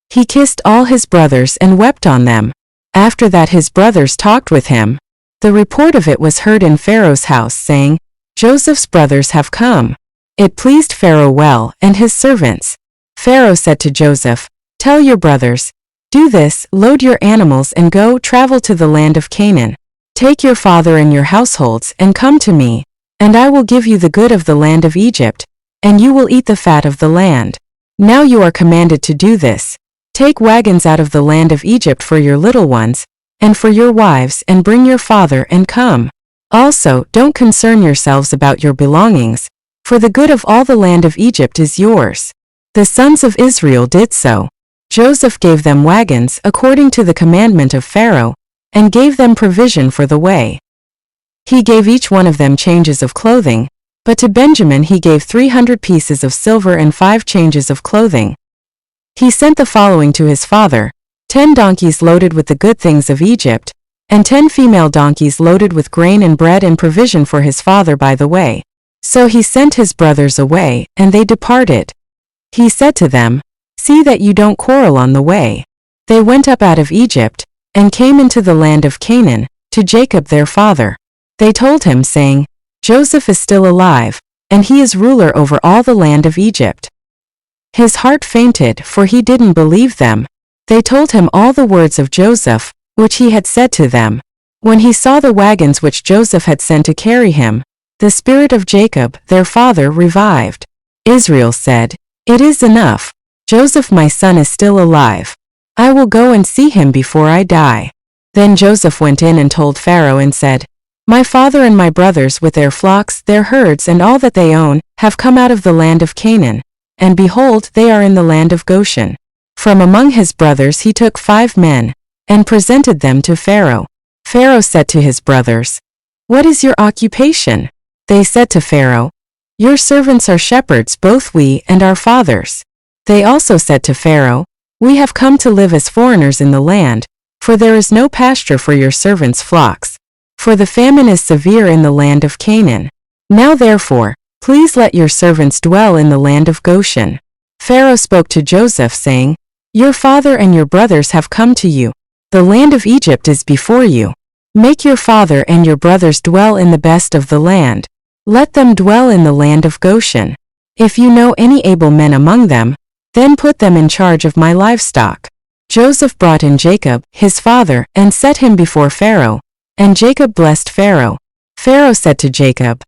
He kissed all his brothers and wept on them. After that his brothers talked with him. The report of it was heard in Pharaoh's house, saying, Joseph's brothers have come. It pleased Pharaoh well, and his servants. Pharaoh said to Joseph, tell your brothers, do this, load your animals and go travel to the land of Canaan. Take your father and your households and come to me, and I will give you the good of the land of Egypt, and you will eat the fat of the land. Now you are commanded to do this. Take wagons out of the land of Egypt for your little ones, and for your wives, and bring your father and come. Also, don't concern yourselves about your belongings, for the good of all the land of Egypt is yours. The sons of Israel did so. Joseph gave them wagons according to the commandment of Pharaoh, and gave them provision for the way. He gave each one of them changes of clothing, but to Benjamin he gave 300 pieces of silver and 5 changes of clothing. He sent the following to his father, 10 donkeys loaded with the good things of Egypt, and 10 female donkeys loaded with grain and bread and provision for his father by the way. So he sent his brothers away, and they departed. He said to them, see that you don't quarrel on the way. They went up out of Egypt, and came into the land of Canaan, to Jacob their father. They told him, saying, Joseph is still alive, and he is ruler over all the land of Egypt. His heart fainted, for he didn't believe them. They told him all the words of Joseph, which he had said to them. When he saw the wagons which Joseph had sent to carry him, the spirit of Jacob, their father, revived. Israel said, it is enough. Joseph my son is still alive. I will go and see him before I die. Then Joseph went in and told Pharaoh and said, my father and my brothers with their flocks, their herds, and all that they own, have come out of the land of Canaan, and behold, they are in the land of Goshen. From among his brothers he took 5 men, and presented them to Pharaoh. Pharaoh said to his brothers, what is your occupation? They said to Pharaoh, your servants are shepherds, both we and our fathers. They also said to Pharaoh, we have come to live as foreigners in the land, for there is no pasture for your servants' flocks. For the famine is severe in the land of Canaan. Now therefore, please let your servants dwell in the land of Goshen. Pharaoh spoke to Joseph, saying, your father and your brothers have come to you. The land of Egypt is before you. Make your father and your brothers dwell in the best of the land. Let them dwell in the land of Goshen. If you know any able men among them, then put them in charge of my livestock. Joseph brought in Jacob, his father, and set him before Pharaoh. And Jacob blessed Pharaoh. Pharaoh said to Jacob,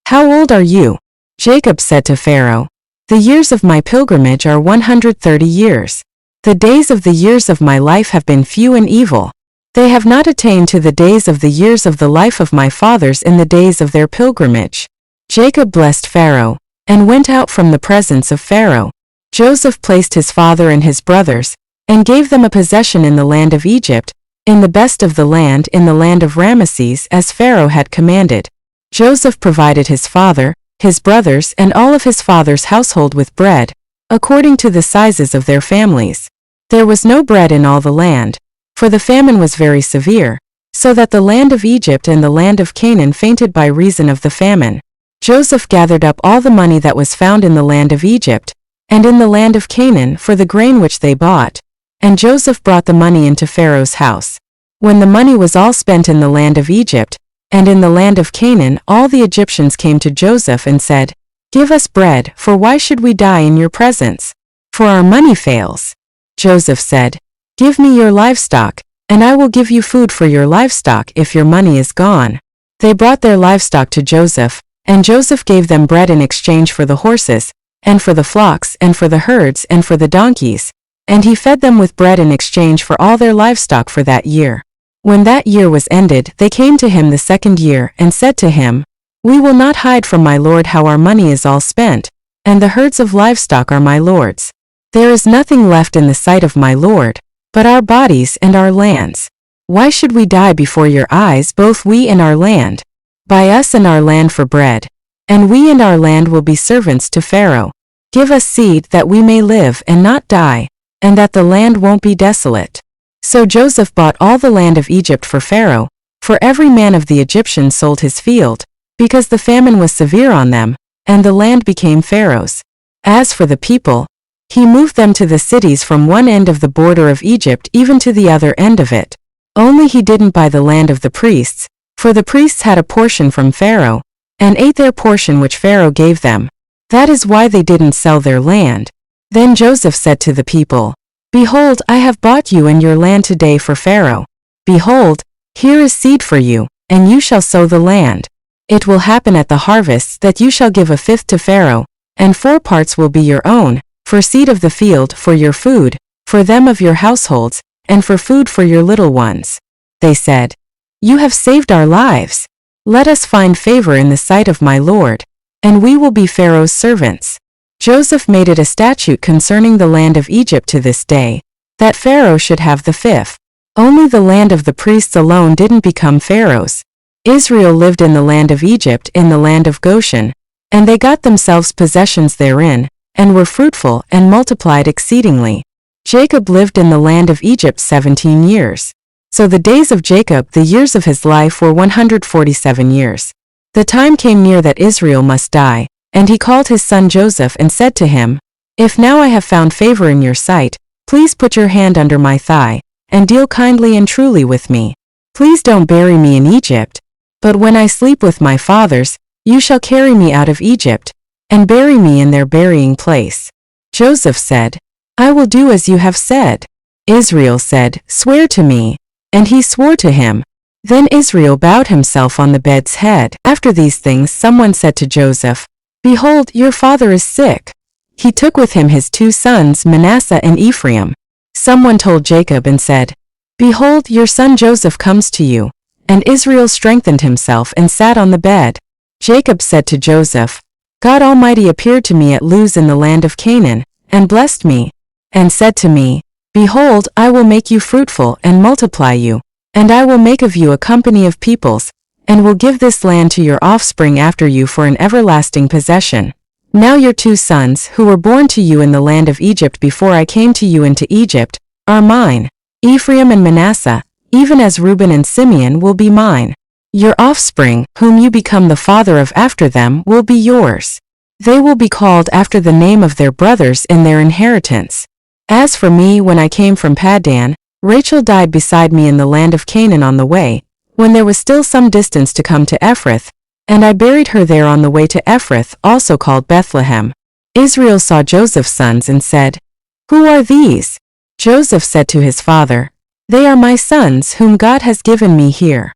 how old are you? Jacob said to Pharaoh, the years of my pilgrimage are 130 years. The days of the years of my life have been few and evil. They have not attained to the days of the years of the life of my fathers in the days of their pilgrimage. Jacob blessed Pharaoh, and went out from the presence of Pharaoh. Joseph placed his father and his brothers, and gave them a possession in the land of Egypt, in the best of the land in the land of Ramesses as Pharaoh had commanded. Joseph provided his father, his brothers, and all of his father's household with bread, according to the sizes of their families. There was no bread in all the land, for the famine was very severe, so that the land of Egypt and the land of Canaan fainted by reason of the famine. Joseph gathered up all the money that was found in the land of Egypt, and in the land of Canaan for the grain which they bought. And Joseph brought the money into Pharaoh's house. When the money was all spent in the land of Egypt, and in the land of Canaan, all the Egyptians came to Joseph and said, "Give us bread, for why should we die in your presence? For our money fails." Joseph said, "Give me your livestock, and I will give you food for your livestock if your money is gone." They brought their livestock to Joseph, and Joseph gave them bread in exchange for the horses, and for the flocks, and for the herds, and for the donkeys, and he fed them with bread in exchange for all their livestock for that year. When that year was ended, they came to him the second year, and said to him, "We will not hide from my lord how our money is all spent, and the herds of livestock are my lord's. There is nothing left in the sight of my lord, but our bodies and our lands. Why should we die before your eyes, both we and our land? Buy us and our land for bread, and we and our land will be servants to Pharaoh. Give us seed that we may live and not die, and that the land won't be desolate." So Joseph bought all the land of Egypt for Pharaoh, for every man of the Egyptians sold his field, because the famine was severe on them, and the land became Pharaoh's. As for the people, he moved them to the cities from one end of the border of Egypt even to the other end of it. Only he didn't buy the land of the priests, for the priests had a portion from Pharaoh, and ate their portion which Pharaoh gave them. That is why they didn't sell their land. Then Joseph said to the people, "Behold, I have bought you and your land today for Pharaoh. Behold, here is seed for you, and you shall sow the land. It will happen at the harvests that you shall give a fifth to Pharaoh, and 4 parts will be your own, for seed of the field, for your food, for them of your households, and for food for your little ones." They said, "You have saved our lives. Let us find favor in the sight of my lord, and we will be Pharaoh's servants." Joseph made it a statute concerning the land of Egypt to this day, that Pharaoh should have the fifth. Only the land of the priests alone didn't become Pharaoh's. Israel lived in the land of Egypt, in the land of Goshen, and they got themselves possessions therein, and were fruitful and multiplied exceedingly. Jacob lived in the land of Egypt 17 years. So the days of Jacob, the years of his life, were 147 years. The time came near that Israel must die, and he called his son Joseph and said to him, "If now I have found favor in your sight, please put your hand under my thigh, and deal kindly and truly with me. Please don't bury me in Egypt, but when I sleep with my fathers, you shall carry me out of Egypt, and bury me in their burying place." Joseph said, "I will do as you have said." Israel said, "Swear to me." And he swore to him. Then Israel bowed himself on the bed's head. After these things someone said to Joseph, "Behold, your father is sick." He took with him his 2 sons, Manasseh and Ephraim. Someone told Jacob and said, "Behold, your son Joseph comes to you." And Israel strengthened himself and sat on the bed. Jacob said to Joseph, "God Almighty appeared to me at Luz in the land of Canaan, and blessed me, and said to me, Behold, I will make you fruitful and multiply you, and I will make of you a company of peoples, and will give this land to your offspring after you for an everlasting possession. Now your 2 sons, who were born to you in the land of Egypt before I came to you into Egypt, are mine. Ephraim and Manasseh, even as Reuben and Simeon, will be mine. Your offspring, whom you become the father of after them, will be yours. They will be called after the name of their brothers in their inheritance. As for me, when I came from Paddan, Rachel died beside me in the land of Canaan on the way, when there was still some distance to come to Ephrath, and I buried her there on the way to Ephrath, also called Bethlehem. Israel saw Joseph's sons and said, Who are these? Joseph said to his father, They are my sons whom God has given me here.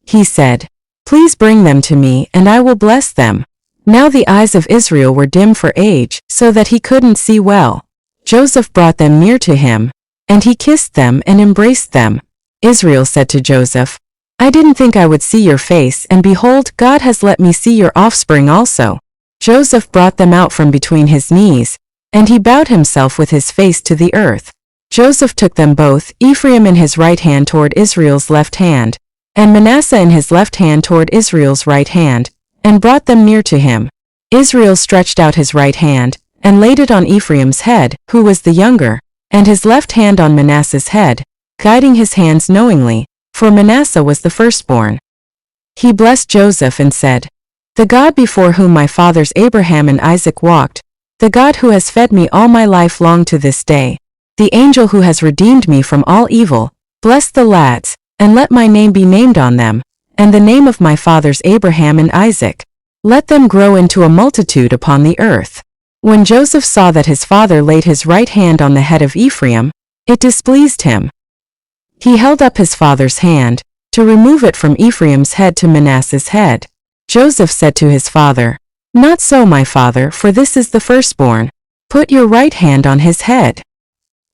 He said, Please bring them to me, and I will bless them. Now the eyes of Israel were dim for age, so that he couldn't see well. Joseph brought them near to him, and he kissed them and embraced them. Israel said to Joseph, I didn't think I would see your face, and behold, God has let me see your offspring also. Joseph brought them out from between his knees, and he bowed himself with his face to the earth. Joseph took them both, Ephraim in his right hand toward Israel's left hand, and Manasseh in his left hand toward Israel's right hand, and brought them near to him. Israel stretched out his right hand, and laid it on Ephraim's head, who was the younger, and his left hand on Manasseh's head, guiding his hands knowingly, for Manasseh was the firstborn. He blessed Joseph and said, The God before whom my fathers Abraham and Isaac walked, the God who has fed me all my life long to this day, the angel who has redeemed me from all evil. Bless the lads, and let my name be named on them, and the name of my fathers Abraham and Isaac. Let them grow into a multitude upon the earth." When Joseph saw that his father laid his right hand on the head of Ephraim, it displeased him. He held up his father's hand, to remove it from Ephraim's head to Manasseh's head. Joseph said to his father, "Not so, my father, for this is the firstborn. Put your right hand on his head."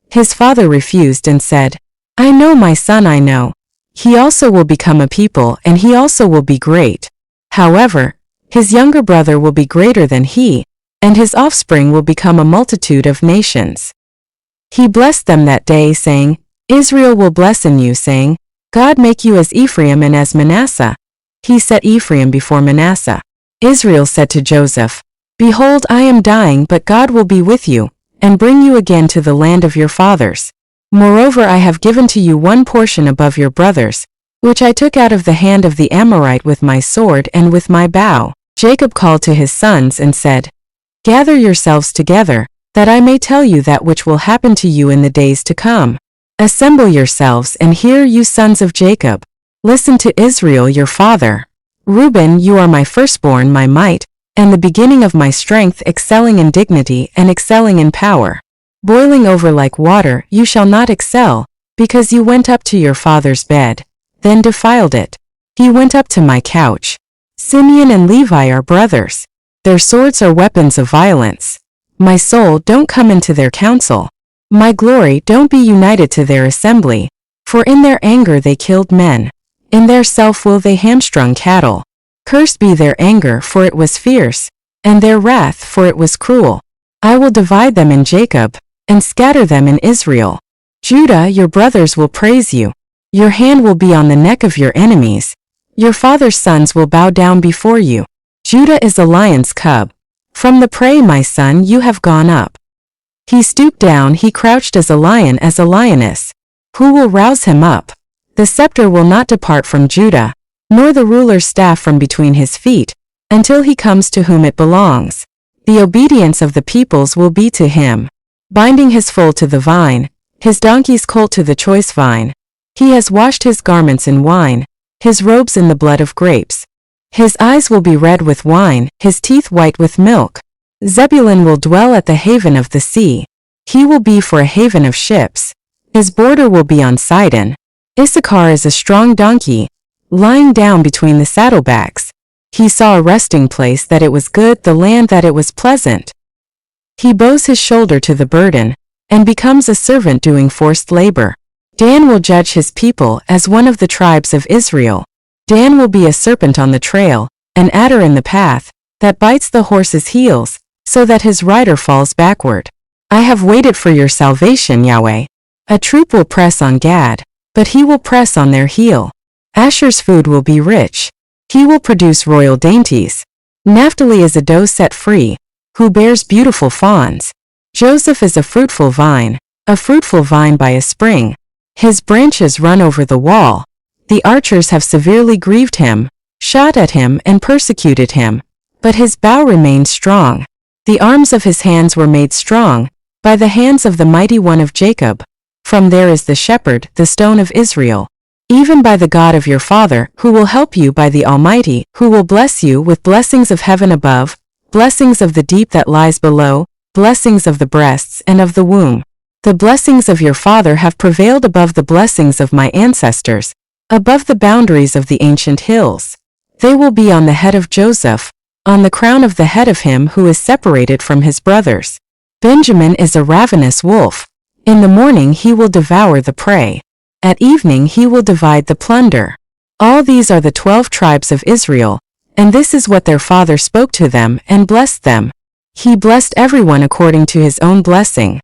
His father refused and said, "I know, my son, I know. He also will become a people, and he also will be great. However, his younger brother will be greater than he, and his offspring will become a multitude of nations." He blessed them that day, saying, "Israel will bless in you, saying, God make you as Ephraim and as Manasseh." He set Ephraim before Manasseh. Israel said to Joseph, "Behold, I am dying, but God will be with you, and bring you again to the land of your fathers. Moreover, I have given to you one portion above your brothers, which I took out of the hand of the Amorite with my sword and with my bow." Jacob called to his sons and said, "Gather yourselves together, that I may tell you that which will happen to you in the days to come. Assemble yourselves and hear, you sons of Jacob. Listen to Israel your father. Reuben, you are my firstborn, my might, and the beginning of my strength, excelling in dignity and excelling in power. Boiling over like water, you shall not excel, because you went up to your father's bed, then defiled it. He went up to my couch. Simeon and Levi are brothers. Their swords are weapons of violence. My soul, don't come into their council. My glory, don't be united to their assembly. For in their anger they killed men. In their self will they hamstrung cattle. Cursed be their anger, for it was fierce, and their wrath, for it was cruel. I will divide them in Jacob, and scatter them in Israel. Judah, your brothers will praise you. Your hand will be on the neck of your enemies. Your father's sons will bow down before you. Judah is a lion's cub. From the prey, my son, you have gone up. He stooped down, he crouched as a lion, as a lioness. Who will rouse him up? The scepter will not depart from Judah, nor the ruler's staff from between his feet, until he comes to whom it belongs. The obedience of the peoples will be to him. Binding his foal to the vine, his donkey's colt to the choice vine. He has washed his garments in wine, his robes in the blood of grapes. His eyes will be red with wine, his teeth white with milk. Zebulun will dwell at the haven of the sea. He will be for a haven of ships. His border will be on Sidon. Issachar is a strong donkey, lying down between the saddlebacks. He saw a resting place, that it was good, the land that it was pleasant. He bows his shoulder to the burden, and becomes a servant doing forced labor. Dan will judge his people as one of the tribes of Israel. Dan will be a serpent on the trail, an adder in the path, that bites the horse's heels, so that his rider falls backward. I have waited for your salvation, Yahweh. A troop will press on Gad, but he will press on their heel. Asher's food will be rich. He will produce royal dainties. Naphtali is a doe set free, who bears beautiful fawns. Joseph is a fruitful vine by a spring. His branches run over the wall. The archers have severely grieved him, shot at him and persecuted him, but his bow remained strong. The arms of his hands were made strong, by the hands of the mighty one of Jacob. From there is the shepherd, the stone of Israel. Even by the God of your father, who will help you, by the Almighty, who will bless you with blessings of heaven above, blessings of the deep that lies below, blessings of the breasts and of the womb. The blessings of your father have prevailed above the blessings of my ancestors, above the boundaries of the ancient hills. They will be on the head of Joseph, on the crown of the head of him who is separated from his brothers. Benjamin is a ravenous wolf. In the morning he will devour the prey. At evening he will divide the plunder. All these are the 12 tribes of Israel, and this is what their father spoke to them and blessed them. He blessed everyone according to his own blessing.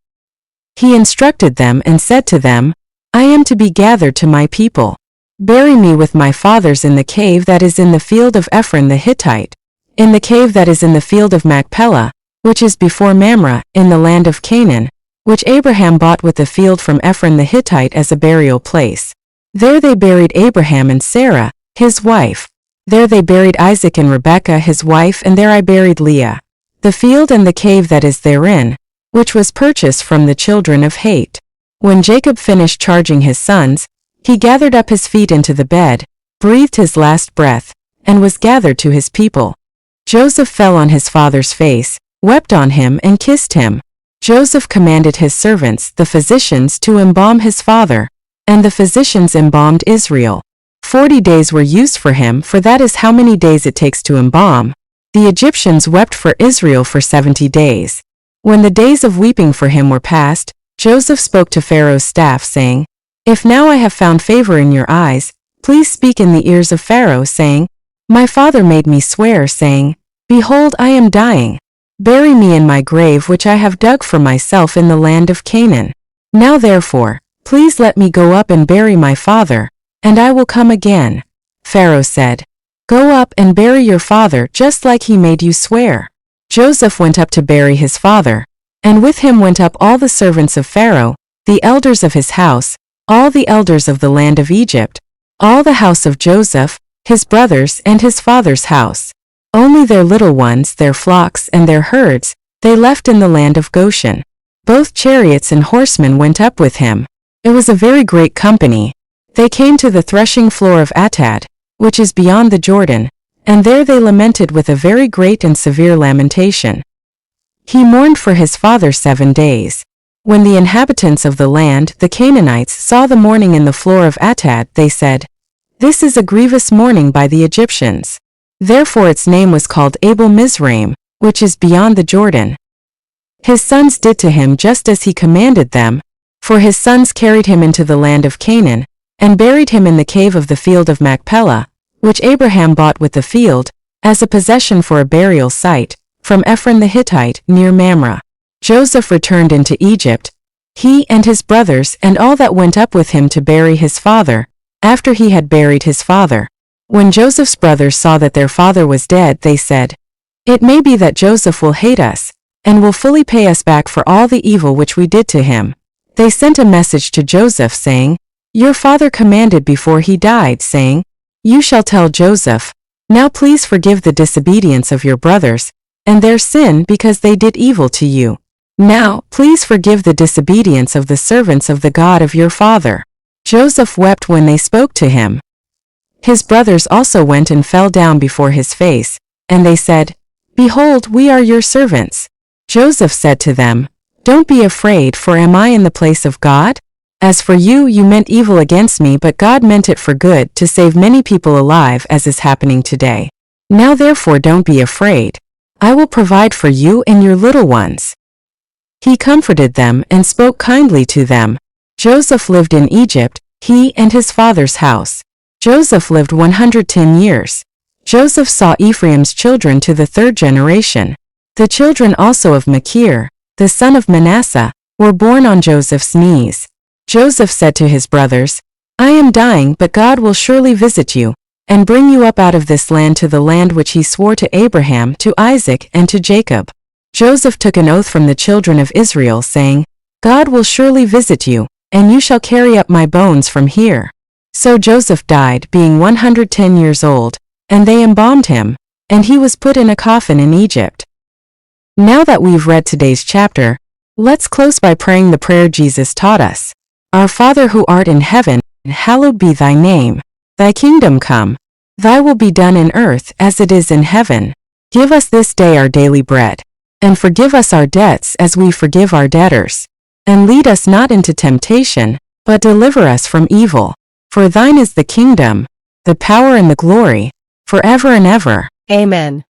He instructed them and said to them, I am to be gathered to my people. Bury me with my fathers in the cave that is in the field of Ephron the Hittite, in the cave that is in the field of Machpelah, which is before Mamre, in the land of Canaan, which Abraham bought with the field from Ephron the Hittite as a burial place. There they buried Abraham and Sarah, his wife. There they buried Isaac and Rebekah his wife, and there I buried Leah. The field and the cave that is therein, which was purchased from the children of Heth. When Jacob finished charging his sons, he gathered up his feet into the bed, breathed his last breath, and was gathered to his people. Joseph fell on his father's face, wept on him and kissed him. Joseph commanded his servants, the physicians, to embalm his father, and the physicians embalmed Israel. 40 days were used for him, for that is how many days it takes to embalm. The Egyptians wept for Israel for 70 days. When the days of weeping for him were past, Joseph spoke to Pharaoh's staff, saying, If now I have found favor in your eyes, please speak in the ears of Pharaoh, saying, My father made me swear, saying, Behold, I am dying. Bury me in my grave which I have dug for myself in the land of Canaan. Now therefore, please let me go up and bury my father, and I will come again. Pharaoh said, Go up and bury your father just like he made you swear. Joseph went up to bury his father, and with him went up all the servants of Pharaoh, the elders of his house, all the elders of the land of Egypt, all the house of Joseph, his brothers and his father's house. Only their little ones, their flocks and their herds, they left in the land of Goshen. Both chariots and horsemen went up with him. It was a very great company. They came to the threshing floor of Atad, which is beyond the Jordan, and there they lamented with a very great and severe lamentation. He mourned for his father 7 days. When the inhabitants of the land, the Canaanites, saw the mourning in the floor of Atad, they said, This is a grievous mourning by the Egyptians. Therefore its name was called Abel Mizraim, which is beyond the Jordan. His sons did to him just as he commanded them, for his sons carried him into the land of Canaan, and buried him in the cave of the field of Machpelah, which Abraham bought with the field, as a possession for a burial site, from Ephron the Hittite, near Mamre. Joseph returned into Egypt, he and his brothers and all that went up with him to bury his father, after he had buried his father. When Joseph's brothers saw that their father was dead, they said, It may be that Joseph will hate us, and will fully pay us back for all the evil which we did to him. They sent a message to Joseph, saying, Your father commanded before he died, saying, You shall tell Joseph, Now please forgive the disobedience of your brothers, and their sin because they did evil to you. Now, please forgive the disobedience of the servants of the God of your father. Joseph wept when they spoke to him. His brothers also went and fell down before his face, and they said, Behold, we are your servants. Joseph said to them, Don't be afraid, for am I in the place of God? As for you, you meant evil against me, but God meant it for good, to save many people alive, as is happening today. Now therefore don't be afraid. I will provide for you and your little ones. He comforted them and spoke kindly to them. Joseph lived in Egypt, he and his father's house. Joseph lived 110 years. Joseph saw Ephraim's children to the 3rd generation. The children also of Machir, the son of Manasseh, were born on Joseph's knees. Joseph said to his brothers, I am dying, but God will surely visit you, and bring you up out of this land to the land which he swore to Abraham, to Isaac, and to Jacob. Joseph took an oath from the children of Israel, saying, God will surely visit you, and you shall carry up my bones from here. So Joseph died, being 110 years old, and they embalmed him, and he was put in a coffin in Egypt. Now that we've read today's chapter, let's close by praying the prayer Jesus taught us. Our Father who art in heaven, hallowed be thy name. Thy kingdom come. Thy will be done in earth as it is in heaven. Give us this day our daily bread, and forgive us our debts as we forgive our debtors. And lead us not into temptation, but deliver us from evil. For thine is the kingdom, the power and the glory, forever and ever. Amen.